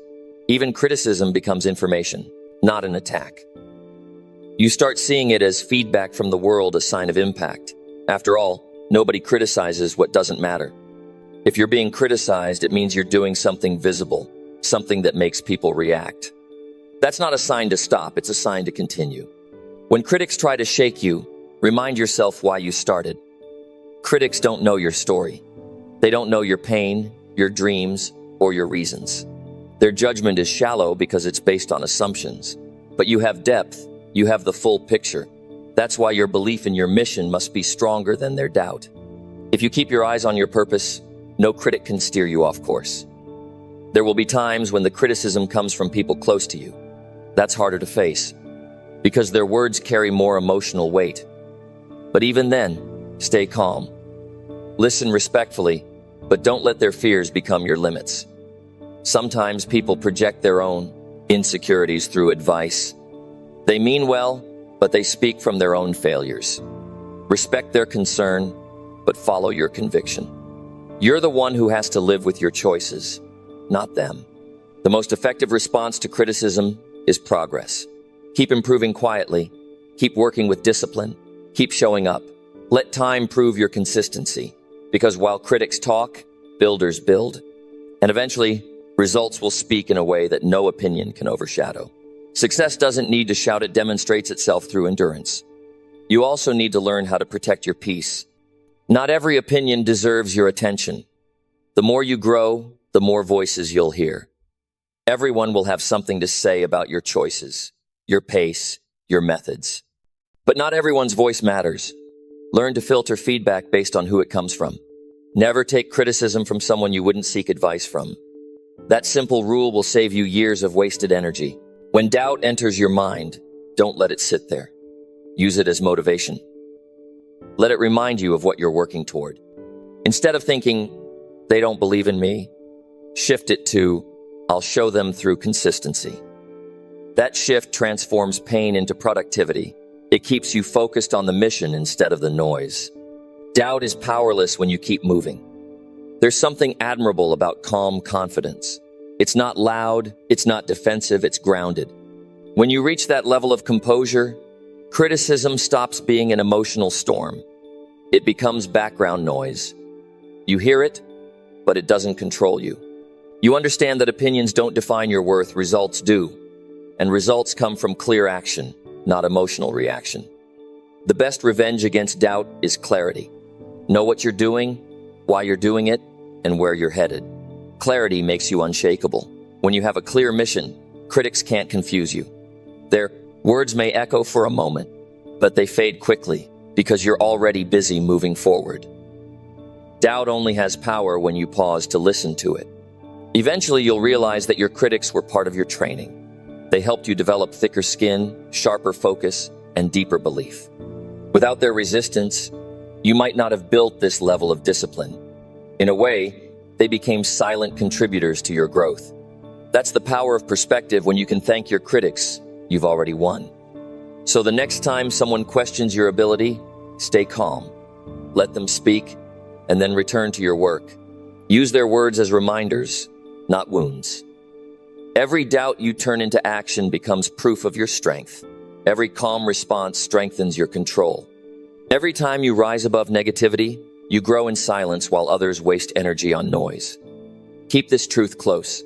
even criticism becomes information, not an attack. You start seeing it as feedback from the world, a sign of impact. After all, nobody criticizes what doesn't matter. If you're being criticized, it means you're doing something visible, something that makes people react. That's not a sign to stop, it's a sign to continue. When critics try to shake you, remind yourself why you started. Critics don't know your story. They don't know your pain, your dreams, or your reasons. Their judgment is shallow because it's based on assumptions. But you have depth. You have the full picture. That's why your belief in your mission must be stronger than their doubt. If you keep your eyes on your purpose, no critic can steer you off course. There will be times when the criticism comes from people close to you. That's harder to face, because their words carry more emotional weight. But even then, stay calm. Listen respectfully, but don't let their fears become your limits. Sometimes people project their own insecurities through advice. They mean well, but they speak from their own failures. Respect their concern, but follow your conviction. You're the one who has to live with your choices, not them. The most effective response to criticism is progress. Keep improving quietly. Keep working with discipline. Keep showing up. Let time prove your consistency, because while critics talk, builders build. And eventually, results will speak in a way that no opinion can overshadow. Success doesn't need to shout, it demonstrates itself through endurance. You also need to learn how to protect your peace. Not every opinion deserves your attention. The more you grow, the more voices you'll hear. Everyone will have something to say about your choices, your pace, your methods. But not everyone's voice matters. Learn to filter feedback based on who it comes from. Never take criticism from someone you wouldn't seek advice from. That simple rule will save you years of wasted energy. When doubt enters your mind, don't let it sit there. Use it as motivation. Let it remind you of what you're working toward. Instead of thinking, they don't believe in me, shift it to, I'll show them through consistency. That shift transforms pain into productivity. It keeps you focused on the mission instead of the noise. Doubt is powerless when you keep moving. There's something admirable about calm confidence. It's not loud, it's not defensive, it's grounded. When you reach that level of composure, Criticism stops being an emotional storm. It becomes background noise. You hear it, but it doesn't control you. You understand that opinions don't define your worth, results do. And results come from clear action, not emotional reaction. The best revenge against doubt is clarity. Know what you're doing, why you're doing it, and where you're headed. Clarity makes you unshakable. When you have a clear mission, critics can't confuse you. Their words may echo for a moment, but they fade quickly because you're already busy moving forward. Doubt only has power when you pause to listen to it. Eventually, you'll realize that your critics were part of your training. They helped you develop thicker skin, sharper focus, and deeper belief. Without their resistance, you might not have built this level of discipline. In a way, they became silent contributors to your growth. That's the power of perspective. When you can thank your critics, you've already won. So the next time someone questions your ability, stay calm. Let them speak, and then return to your work. Use their words as reminders, not wounds. Every doubt you turn into action becomes proof of your strength. Every calm response strengthens your control. Every time you rise above negativity, you grow in silence while others waste energy on noise. Keep this truth close.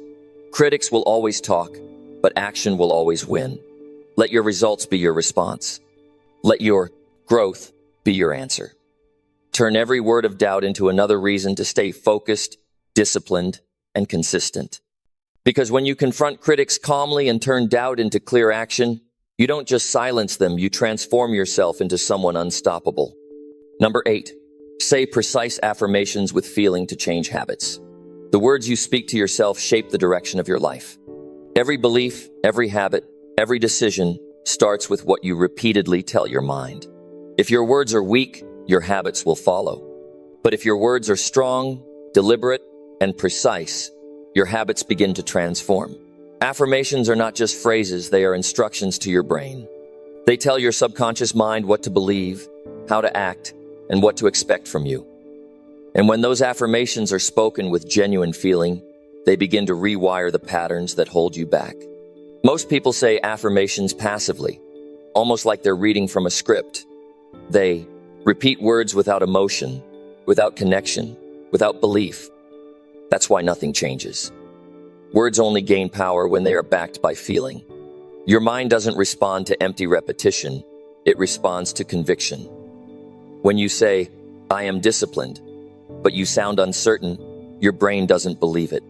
Critics will always talk, but action will always win. Let your results be your response. Let your growth be your answer. Turn every word of doubt into another reason to stay focused, disciplined, and consistent. Because when you confront critics calmly and turn doubt into clear action, you don't just silence them, you transform yourself into someone unstoppable. Number 8, say precise affirmations with feeling to change habits. The words you speak to yourself shape the direction of your life. Every belief, every habit, every decision starts with what you repeatedly tell your mind. If your words are weak, your habits will follow. But if your words are strong, deliberate, and precise, your habits begin to transform. Affirmations are not just phrases, they are instructions to your brain. They tell your subconscious mind what to believe, how to act, and what to expect from you. And when those affirmations are spoken with genuine feeling, they begin to rewire the patterns that hold you back. Most people say affirmations passively, almost like they're reading from a script. They repeat words without emotion, without connection, without belief. That's why nothing changes. Words only gain power when they are backed by feeling. Your mind doesn't respond to empty repetition, it responds to conviction. When you say, "I am disciplined," but you sound uncertain, your brain doesn't believe it.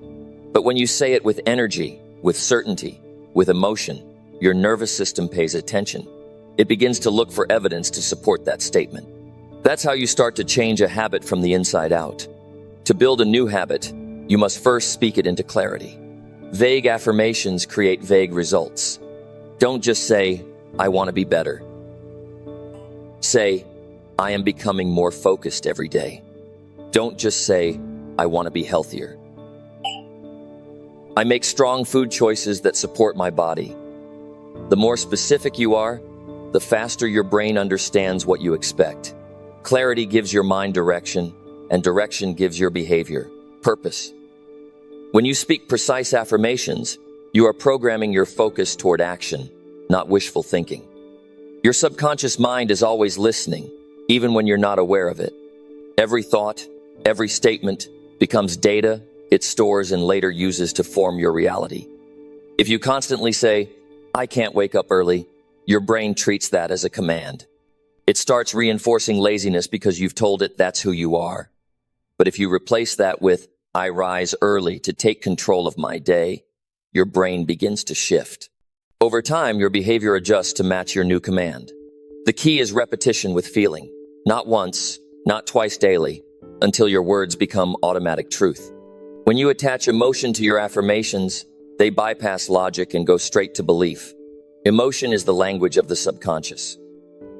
But when you say it with energy, with certainty, with emotion, your nervous system pays attention. It begins to look for evidence to support that statement. That's how you start to change a habit from the inside out. To build a new habit, you must first speak it into clarity. Vague affirmations create vague results. Don't just say, "I want to be better." Say, "I am becoming more focused every day." Don't just say, "I want to be healthier." "I make strong food choices that support my body." The more specific you are, the faster your brain understands what you expect. Clarity gives your mind direction, and direction gives your behavior purpose. When you speak precise affirmations, you are programming your focus toward action, not wishful thinking. Your subconscious mind is always listening, even when you're not aware of it. Every thought, every statement becomes data it stores and later uses to form your reality. If you constantly say, "I can't wake up early," your brain treats that as a command. It starts reinforcing laziness because you've told it that's who you are. But if you replace that with, "I rise early to take control of my day," your brain begins to shift. Over time, your behavior adjusts to match your new command. The key is repetition with feeling. Not once, not twice daily, until your words become automatic truth. When you attach emotion to your affirmations, they bypass logic and go straight to belief. Emotion is the language of the subconscious.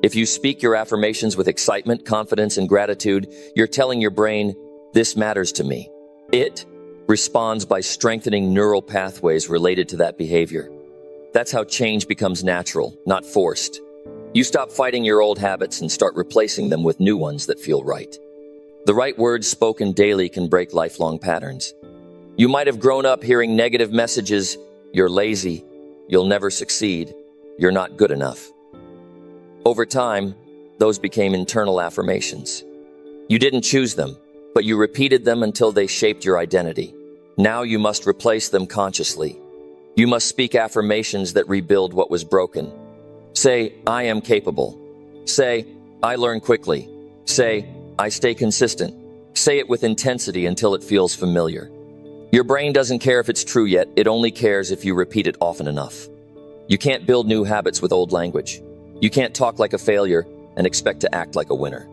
If you speak your affirmations with excitement, confidence, and gratitude, you're telling your brain, "This matters to me." It responds by strengthening neural pathways related to that behavior. That's how change becomes natural, not forced. You stop fighting your old habits and start replacing them with new ones that feel right. The right words spoken daily can break lifelong patterns. You might have grown up hearing negative messages, "You're lazy," "You'll never succeed," "You're not good enough." Over time, those became internal affirmations. You didn't choose them, but you repeated them until they shaped your identity. Now you must replace them consciously. You must speak affirmations that rebuild what was broken. Say, I am capable. Say, I learn quickly. Say, I stay consistent. Say it with intensity until it feels familiar. Your brain doesn't care if it's true yet, it only cares if you repeat it often enough. You can't build new habits with old language. You can't talk like a failure and expect to act like a winner.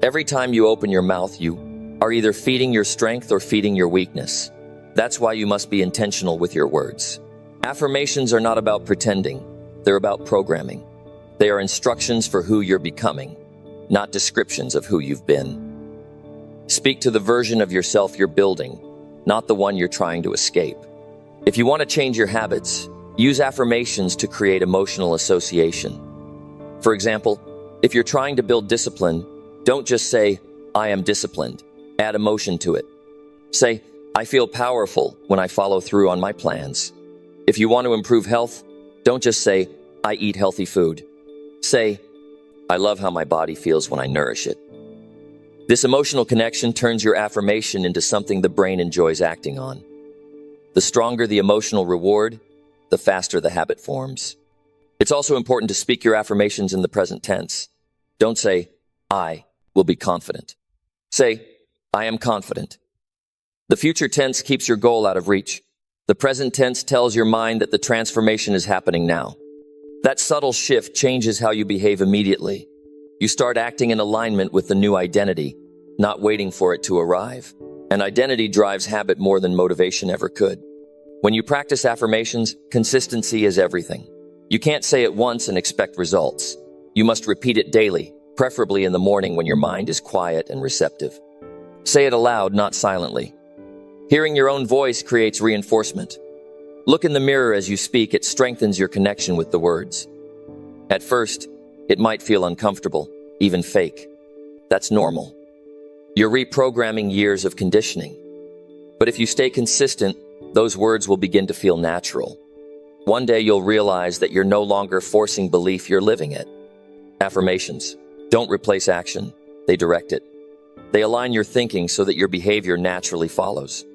Every time you open your mouth, you are either feeding your strength or feeding your weakness. That's why you must be intentional with your words. Affirmations are not about pretending, they're about programming. They are instructions for who you're becoming, not descriptions of who you've been. Speak to the version of yourself you're building, not the one you're trying to escape. If you want to change your habits, use affirmations to create emotional association. For example, if you're trying to build discipline, don't just say, I am disciplined. Add emotion to it. Say, I feel powerful when I follow through on my plans. If you want to improve health, don't just say, I eat healthy food. Say, I love how my body feels when I nourish it. This emotional connection turns your affirmation into something the brain enjoys acting on. The stronger the emotional reward, the faster the habit forms. It's also important to speak your affirmations in the present tense. Don't say, I will be confident. Say, I am confident. The future tense keeps your goal out of reach. The present tense tells your mind that the transformation is happening now. That subtle shift changes how you behave immediately. You start acting in alignment with the new identity, not waiting for it to arrive. And identity drives habit more than motivation ever could. When you practice affirmations, consistency is everything. You can't say it once and expect results. You must repeat it daily, preferably in the morning when your mind is quiet and receptive. Say it aloud, not silently. Hearing your own voice creates reinforcement. Look in the mirror as you speak, it strengthens your connection with the words. At first, it might feel uncomfortable, even fake. That's normal. You're reprogramming years of conditioning. But if you stay consistent, those words will begin to feel natural. One day you'll realize that you're no longer forcing belief, you're living it. Affirmations don't replace action, they direct it. They align your thinking so that your behavior naturally follows.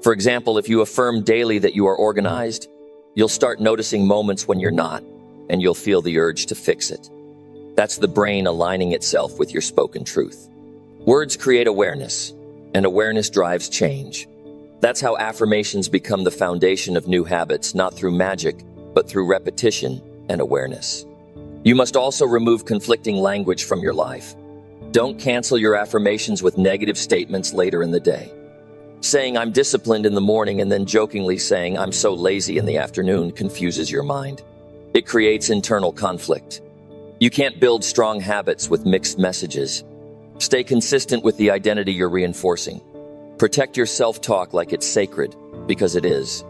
For example, if you affirm daily that you are organized, you'll start noticing moments when you're not, and you'll feel the urge to fix it. That's the brain aligning itself with your spoken truth. Words create awareness, and awareness drives change. That's how affirmations become the foundation of new habits, not through magic, but through repetition and awareness. You must also remove conflicting language from your life. Don't cancel your affirmations with negative statements later in the day. Saying I'm disciplined in the morning and then jokingly saying I'm so lazy in the afternoon confuses your mind. It creates internal conflict. You can't build strong habits with mixed messages. Stay consistent with the identity you're reinforcing. Protect your self-talk like it's sacred, because it is.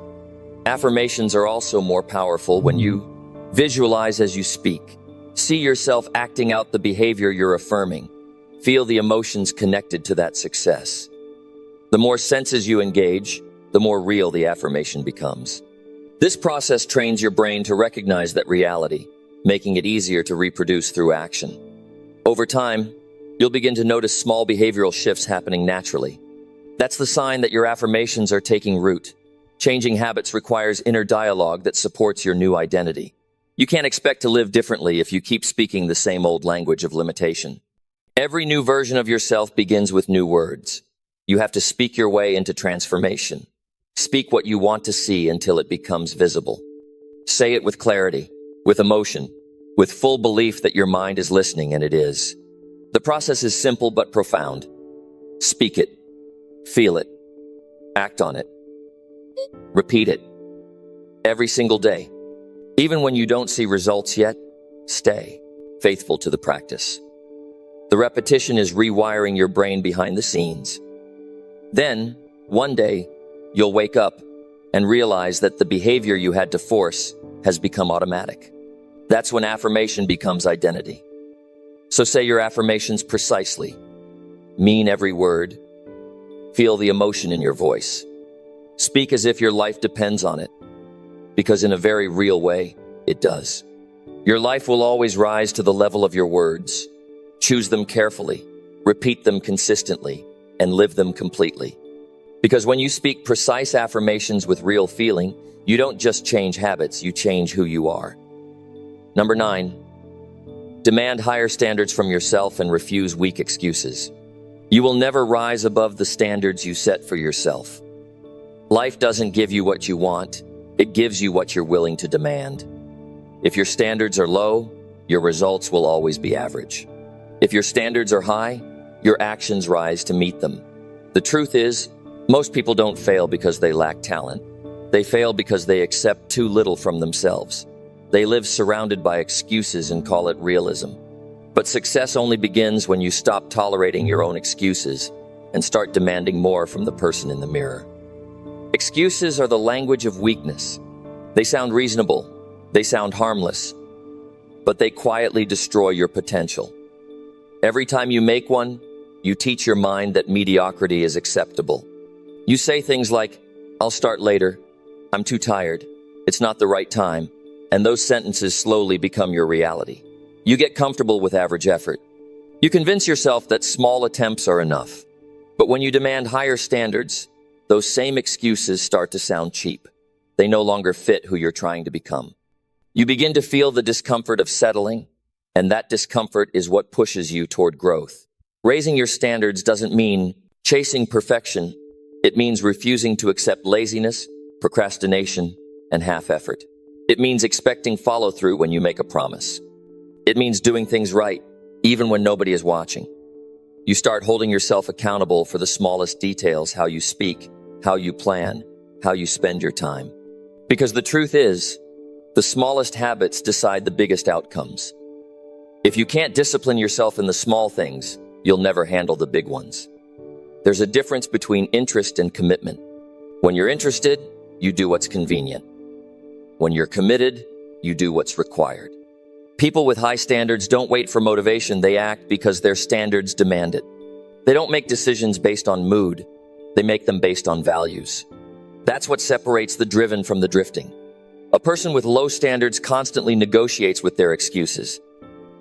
Affirmations are also more powerful when you visualize as you speak. See yourself acting out the behavior you're affirming. Feel the emotions connected to that success. The more senses you engage, the more real the affirmation becomes. This process trains your brain to recognize that reality, making it easier to reproduce through action. Over time, you'll begin to notice small behavioral shifts happening naturally. That's the sign that your affirmations are taking root. Changing habits requires inner dialogue that supports your new identity. You can't expect to live differently if you keep speaking the same old language of limitation. Every new version of yourself begins with new words. You have to speak your way into transformation. Speak what you want to see until it becomes visible. Say it with clarity, with emotion, with full belief that your mind is listening, and it is. The process is simple but profound. Speak it. Feel it. Act on it. Repeat it. Every single day. Even when you don't see results yet, stay faithful to the practice. The repetition is rewiring your brain behind the scenes. Then, one day, you'll wake up and realize that the behavior you had to force has become automatic. That's when affirmation becomes identity. So say your affirmations precisely. Mean every word. Feel the emotion in your voice. Speak as if your life depends on it, because in a very real way, it does. Your life will always rise to the level of your words. Choose them carefully, repeat them consistently, and live them completely. Because when you speak precise affirmations with real feeling, you don't just change habits, you change who you are. Number 9, demand higher standards from yourself and refuse weak excuses. You will never rise above the standards you set for yourself. Life doesn't give you what you want, it gives you what you're willing to demand. If your standards are low, your results will always be average. If your standards are high, your actions rise to meet them. The truth is, most people don't fail because they lack talent. They fail because they accept too little from themselves. They live surrounded by excuses and call it realism. But success only begins when you stop tolerating your own excuses and start demanding more from the person in the mirror. Excuses are the language of weakness. They sound reasonable, they sound harmless, but they quietly destroy your potential. Every time you make one, you teach your mind that mediocrity is acceptable. You say things like, "I'll start later," "I'm too tired," "It's not the right time," and those sentences slowly become your reality. You get comfortable with average effort. You convince yourself that small attempts are enough. But when you demand higher standards, those same excuses start to sound cheap. They no longer fit who you're trying to become. You begin to feel the discomfort of settling, and that discomfort is what pushes you toward growth. Raising your standards doesn't mean chasing perfection. It means refusing to accept laziness, procrastination, and half-effort. It means expecting follow-through when you make a promise. It means doing things right, even when nobody is watching. You start holding yourself accountable for the smallest details: how you speak, how you plan, how you spend your time. Because the truth is, the smallest habits decide the biggest outcomes. If you can't discipline yourself in the small things, you'll never handle the big ones. There's a difference between interest and commitment. When you're interested, you do what's convenient. When you're committed, you do what's required. People with high standards don't wait for motivation, they act because their standards demand it. They don't make decisions based on mood, they make them based on values. That's what separates the driven from the drifting. A person with low standards constantly negotiates with their excuses.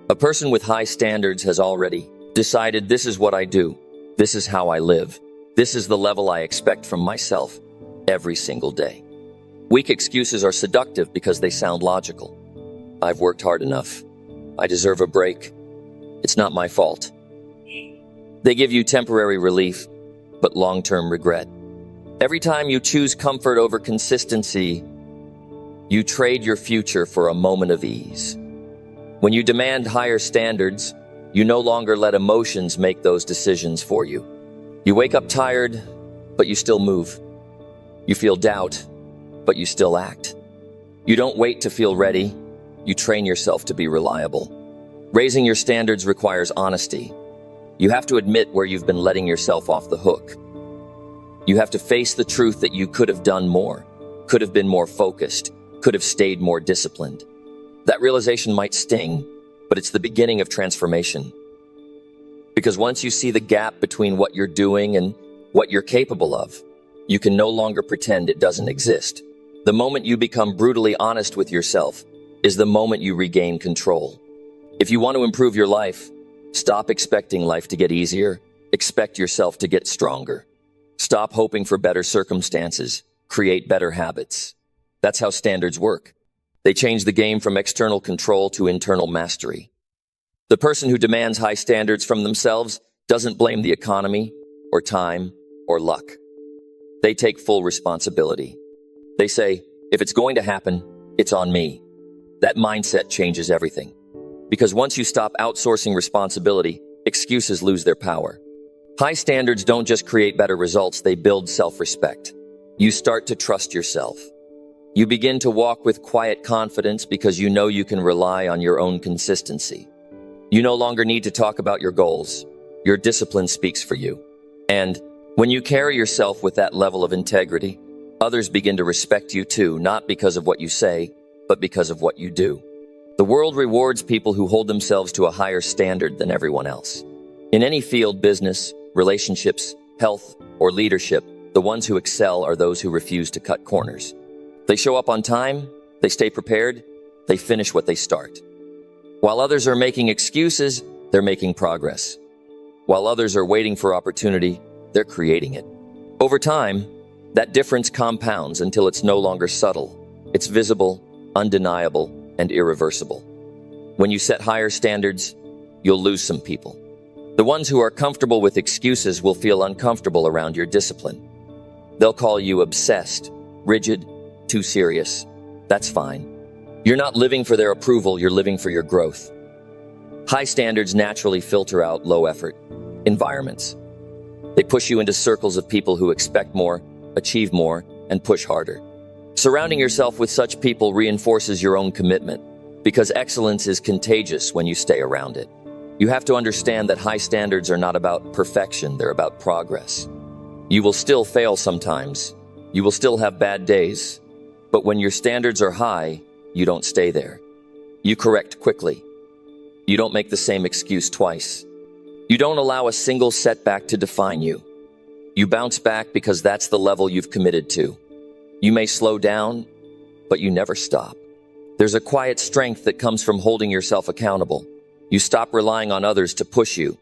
A person with high standards has already decided, this is what I do, this is how I live, this is the level I expect from myself every single day. Weak excuses are seductive because they sound logical. I've worked hard enough. I deserve a break. It's not my fault. They give you temporary relief, but long-term regret. Every time you choose comfort over consistency, you trade your future for a moment of ease. When you demand higher standards, you no longer let emotions make those decisions for you. You wake up tired, but you still move. You feel doubt, but you still act. You don't wait to feel ready. You train yourself to be reliable. Raising your standards requires honesty. You have to admit where you've been letting yourself off the hook. You have to face the truth that you could have done more, could have been more focused, could have stayed more disciplined. That realization might sting, but it's the beginning of transformation. Because once you see the gap between what you're doing and what you're capable of, you can no longer pretend it doesn't exist. The moment you become brutally honest with yourself is the moment you regain control. If you want to improve your life, stop expecting life to get easier. Expect yourself to get stronger. Stop hoping for better circumstances. Create better habits. That's how standards work. They change the game from external control to internal mastery. The person who demands high standards from themselves doesn't blame the economy or time or luck. They take full responsibility. They say, if it's going to happen, it's on me. That mindset changes everything. Because once you stop outsourcing responsibility, excuses lose their power. High standards don't just create better results, they build self-respect. You start to trust yourself. You begin to walk with quiet confidence because you know you can rely on your own consistency. You no longer need to talk about your goals. Your discipline speaks for you. And when you carry yourself with that level of integrity, others begin to respect you too, not because of what you say, but because of what you do. The world rewards people who hold themselves to a higher standard than everyone else. In any field, business, relationships, health, or leadership, the ones who excel are those who refuse to cut corners. They show up on time, they stay prepared, they finish what they start. While others are making excuses, they're making progress. While others are waiting for opportunity, they're creating it. Over time, that difference compounds until it's no longer subtle. It's visible, undeniable, and irreversible. When you set higher standards, you'll lose some people. The ones who are comfortable with excuses will feel uncomfortable around your discipline. They'll call you obsessed, rigid, too serious. That's fine. You're not living for their approval, you're living for your growth. High standards naturally filter out low-effort environments. They push you into circles of people who expect more, achieve more, and push harder. Surrounding yourself with such people reinforces your own commitment, because excellence is contagious when you stay around it. You have to understand that high standards are not about perfection, they're about progress. You will still fail sometimes. You will still have bad days. But when your standards are high, you don't stay there. You correct quickly. You don't make the same excuse twice. You don't allow a single setback to define you. You bounce back because that's the level you've committed to. You may slow down, but you never stop. There's a quiet strength that comes from holding yourself accountable. You stop relying on others to push you.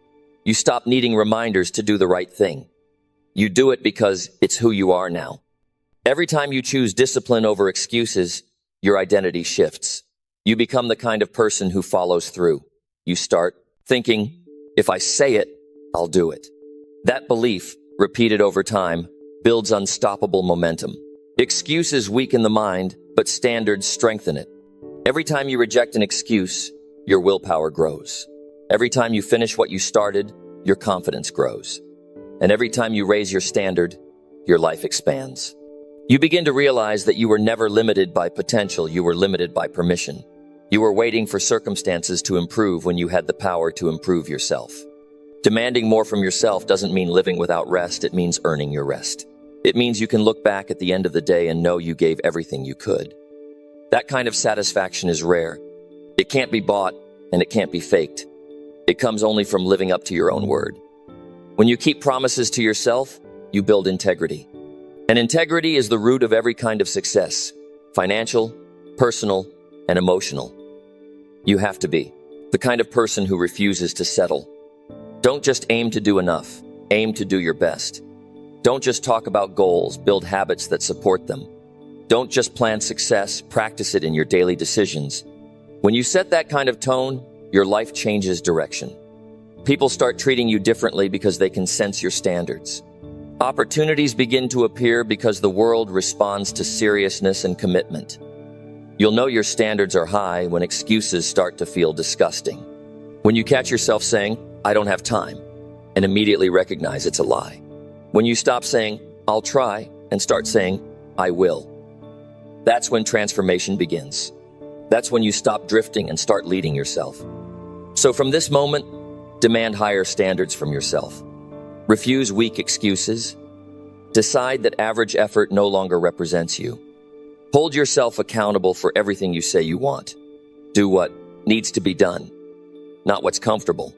You stop needing reminders to do the right thing. You do it because it's who you are now. Every time you choose discipline over excuses, your identity shifts. You become the kind of person who follows through. You start thinking, if I say it, I'll do it. That belief, repeated over time, builds unstoppable momentum. Excuses weaken the mind, but standards strengthen it. Every time you reject an excuse, your willpower grows. Every time you finish what you started, your confidence grows. And every time you raise your standard, your life expands. You begin to realize that you were never limited by potential, you were limited by permission. You were waiting for circumstances to improve when you had the power to improve yourself. Demanding more from yourself doesn't mean living without rest, it means earning your rest. It means you can look back at the end of the day and know you gave everything you could. That kind of satisfaction is rare. It can't be bought, and it can't be faked. It comes only from living up to your own word. When you keep promises to yourself, you build integrity. And integrity is the root of every kind of success, financial, personal, and emotional. You have to be the kind of person who refuses to settle. Don't just aim to do enough, aim to do your best. Don't just talk about goals, build habits that support them. Don't just plan success, practice it in your daily decisions. When you set that kind of tone, your life changes direction. People start treating you differently because they can sense your standards. Opportunities begin to appear because the world responds to seriousness and commitment. You'll know your standards are high when excuses start to feel disgusting. When you catch yourself saying, I don't have time, and immediately recognize it's a lie. When you stop saying, I'll try, and start saying, I will. That's when transformation begins. That's when you stop drifting and start leading yourself. So from this moment, demand higher standards from yourself. Refuse weak excuses. Decide that average effort no longer represents you. Hold yourself accountable for everything you say you want. Do what needs to be done, not what's comfortable.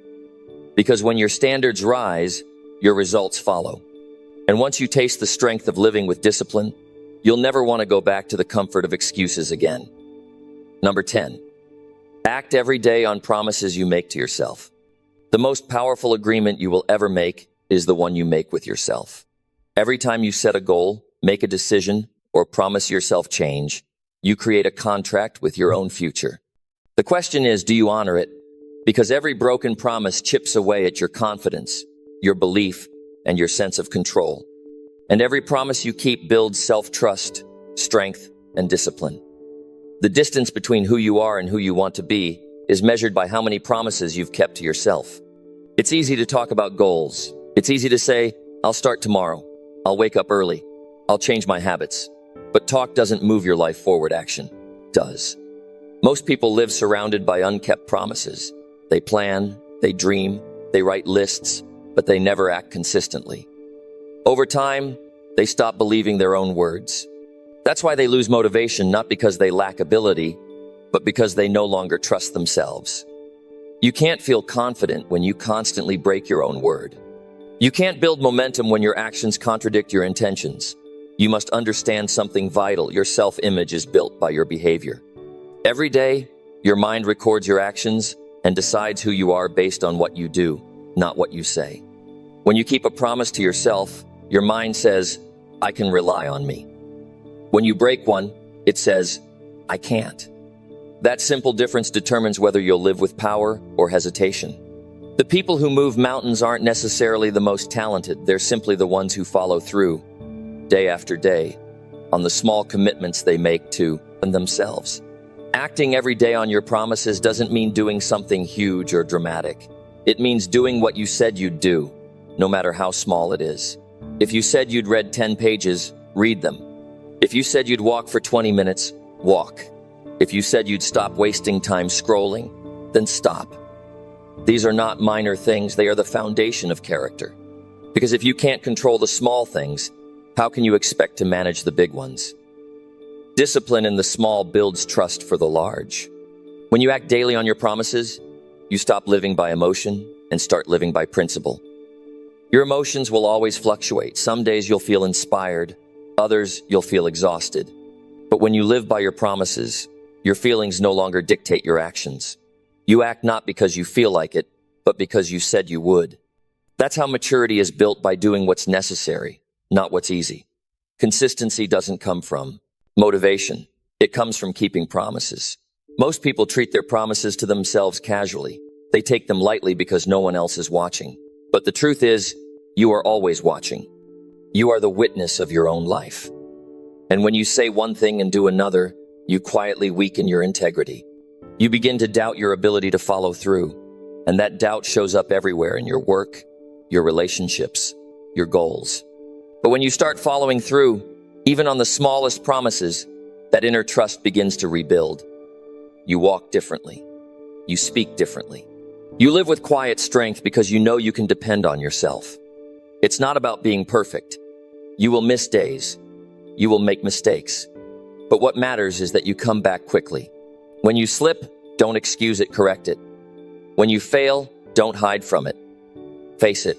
Because when your standards rise, your results follow. And once you taste the strength of living with discipline, you'll never want to go back to the comfort of excuses again. Number 10, act every day on promises you make to yourself. The most powerful agreement you will ever make is the one you make with yourself. Every time you set a goal, make a decision, or promise yourself change, you create a contract with your own future. The question is, do you honor it? Because every broken promise chips away at your confidence, your belief, and your sense of control. And every promise you keep builds self-trust, strength, and discipline. The distance between who you are and who you want to be is measured by how many promises you've kept to yourself. It's easy to talk about goals. It's easy to say, I'll start tomorrow. I'll wake up early. I'll change my habits. But talk doesn't move your life forward, action does. Most people live surrounded by unkept promises. They plan, they dream, they write lists, but they never act consistently. Over time, they stop believing their own words. That's why they lose motivation, not because they lack ability, but because they no longer trust themselves. You can't feel confident when you constantly break your own word. You can't build momentum when your actions contradict your intentions. You must understand something vital. Your self-image is built by your behavior. Every day, Your mind records your actions and decides who you are based on what you do, not what you say. When you keep a promise to yourself, your mind says, I can rely on me. When you break one, it says, I can't. That simple difference determines whether you'll live with power or hesitation. The people who move mountains aren't necessarily the most talented, they're simply the ones who follow through, day after day, on the small commitments they make to themselves. Acting every day on your promises doesn't mean doing something huge or dramatic. It means doing what you said you'd do, no matter how small it is. If you said you'd read 10 pages, read them. If you said you'd walk for 20 minutes, walk. If you said you'd stop wasting time scrolling, then stop. These are not minor things, they are the foundation of character. Because if you can't control the small things, how can you expect to manage the big ones? Discipline in the small builds trust for the large. When you act daily on your promises, you stop living by emotion and start living by principle. Your emotions will always fluctuate. Some days you'll feel inspired, others you'll feel exhausted. But when you live by your promises, your feelings no longer dictate your actions. You act not because you feel like it, but because you said you would. That's how maturity is built, by doing what's necessary, not what's easy. Consistency doesn't come from motivation. It comes from keeping promises. Most people treat their promises to themselves casually. They take them lightly because no one else is watching. But the truth is, you are always watching. You are the witness of your own life. And when you say one thing and do another, you quietly weaken your integrity. You begin to doubt your ability to follow through. And that doubt shows up everywhere, in your work, your relationships, your goals. But when you start following through, even on the smallest promises, that inner trust begins to rebuild. You walk differently. You speak differently. You live with quiet strength because you know you can depend on yourself. It's not about being perfect. You will miss days. You will make mistakes. But what matters is that you come back quickly. When you slip, don't excuse it, correct it. When you fail, don't hide from it. Face it.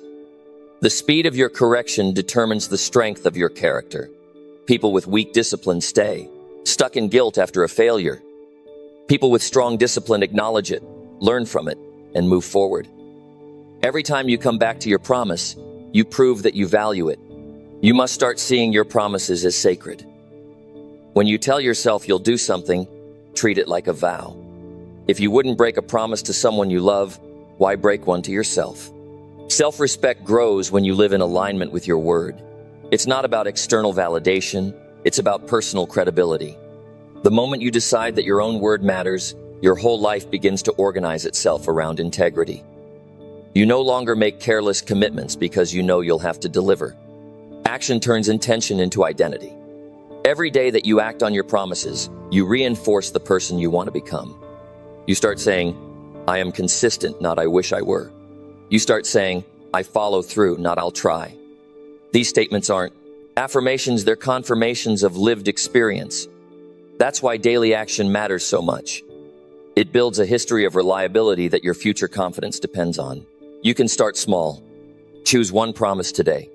The speed of your correction determines the strength of your character. People with weak discipline stay stuck in guilt after a failure. People with strong discipline acknowledge it, learn from it, and move forward. Every time you come back to your promise, you prove that you value it. You must start seeing your promises as sacred. When you tell yourself you'll do something, treat it like a vow. If you wouldn't break a promise to someone you love, why break one to yourself? Self-respect grows when you live in alignment with your word. It's not about external validation, it's about personal credibility. The moment you decide that your own word matters, your whole life begins to organize itself around integrity. You no longer make careless commitments because you know you'll have to deliver. Action turns intention into identity. Every day that you act on your promises, you reinforce the person you want to become. You start saying, I am consistent, not I wish I were. You start saying, I follow through, not I'll try. These statements aren't affirmations, they're confirmations of lived experience. That's why daily action matters so much. It builds a history of reliability that your future confidence depends on. You can start small. Choose one promise today.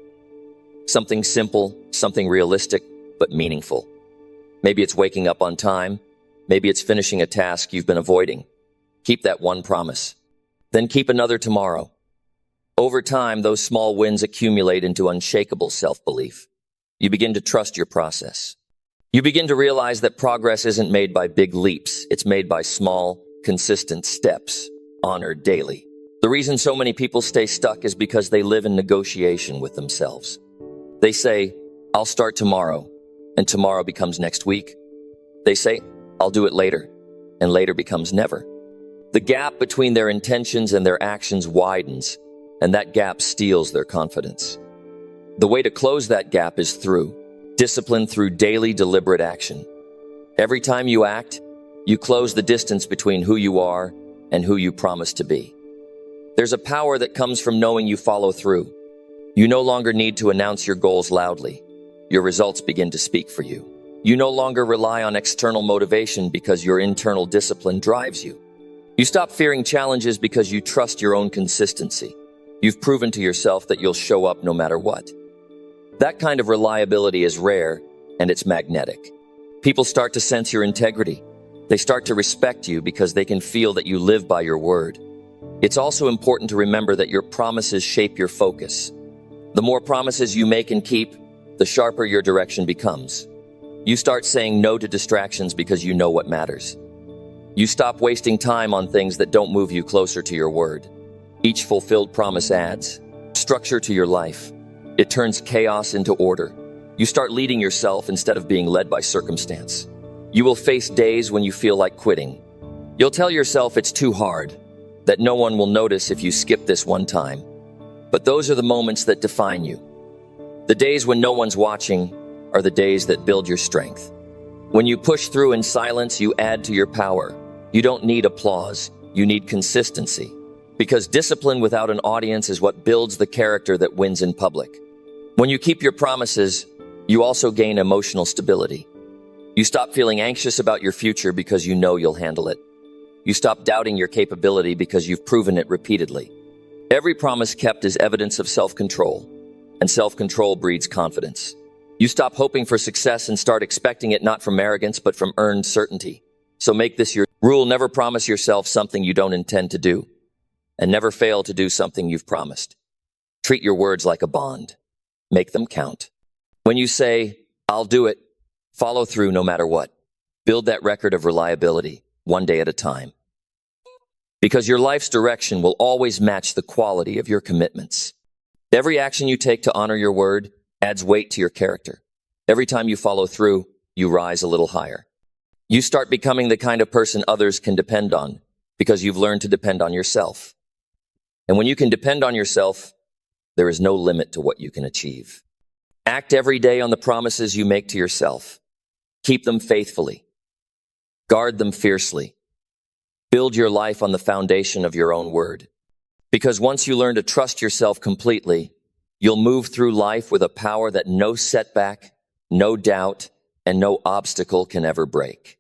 Something simple, something realistic, but meaningful. Maybe it's waking up on time. Maybe it's finishing a task you've been avoiding. Keep that one promise. Then keep another tomorrow. Over time, those small wins accumulate into unshakable self-belief. You begin to trust your process. You begin to realize that progress isn't made by big leaps. It's made by small, consistent steps, honored daily. The reason so many people stay stuck is because they live in negotiation with themselves. They say, I'll start tomorrow, and tomorrow becomes next week. They say, I'll do it later, and later becomes never. The gap between their intentions and their actions widens, and that gap steals their confidence. The way to close that gap is through discipline, through daily deliberate action. Every time you act, you close the distance between who you are and who you promise to be. There's a power that comes from knowing you follow through. You no longer need to announce your goals loudly. Your results begin to speak for you. You no longer rely on external motivation because your internal discipline drives you. You stop fearing challenges because you trust your own consistency. You've proven to yourself that you'll show up no matter what. That kind of reliability is rare, and it's magnetic. People start to sense your integrity. They start to respect you because they can feel that you live by your word. It's also important to remember that your promises shape your focus. The more promises you make and keep, the sharper your direction becomes. You start saying no to distractions because you know what matters. You stop wasting time on things that don't move you closer to your word. Each fulfilled promise adds structure to your life. It turns chaos into order. You start leading yourself instead of being led by circumstance. You will face days when you feel like quitting. You'll tell yourself it's too hard, that no one will notice if you skip this one time. But those are the moments that define you. The days when no one's watching are the days that build your strength. When you push through in silence, you add to your power. You don't need applause, you need consistency. Because discipline without an audience is what builds the character that wins in public. When you keep your promises, you also gain emotional stability. You stop feeling anxious about your future because you know you'll handle it. You stop doubting your capability because you've proven it repeatedly. Every promise kept is evidence of self-control, and self-control breeds confidence. You stop hoping for success and start expecting it not from arrogance but from earned certainty. So make this your rule: never promise yourself something you don't intend to do, and never fail to do something you've promised. Treat your words like a bond. Make them count. When you say, "I'll do it," follow through no matter what. Build that record of reliability, one day at a time. Because your life's direction will always match the quality of your commitments. Every action you take to honor your word adds weight to your character. Every time you follow through, you rise a little higher. You start becoming the kind of person others can depend on because you've learned to depend on yourself. And when you can depend on yourself, there is no limit to what you can achieve. Act every day on the promises you make to yourself. Keep them faithfully. Guard them fiercely. Build your life on the foundation of your own word. Because once you learn to trust yourself completely, you'll move through life with a power that no setback, no doubt, and no obstacle can ever break.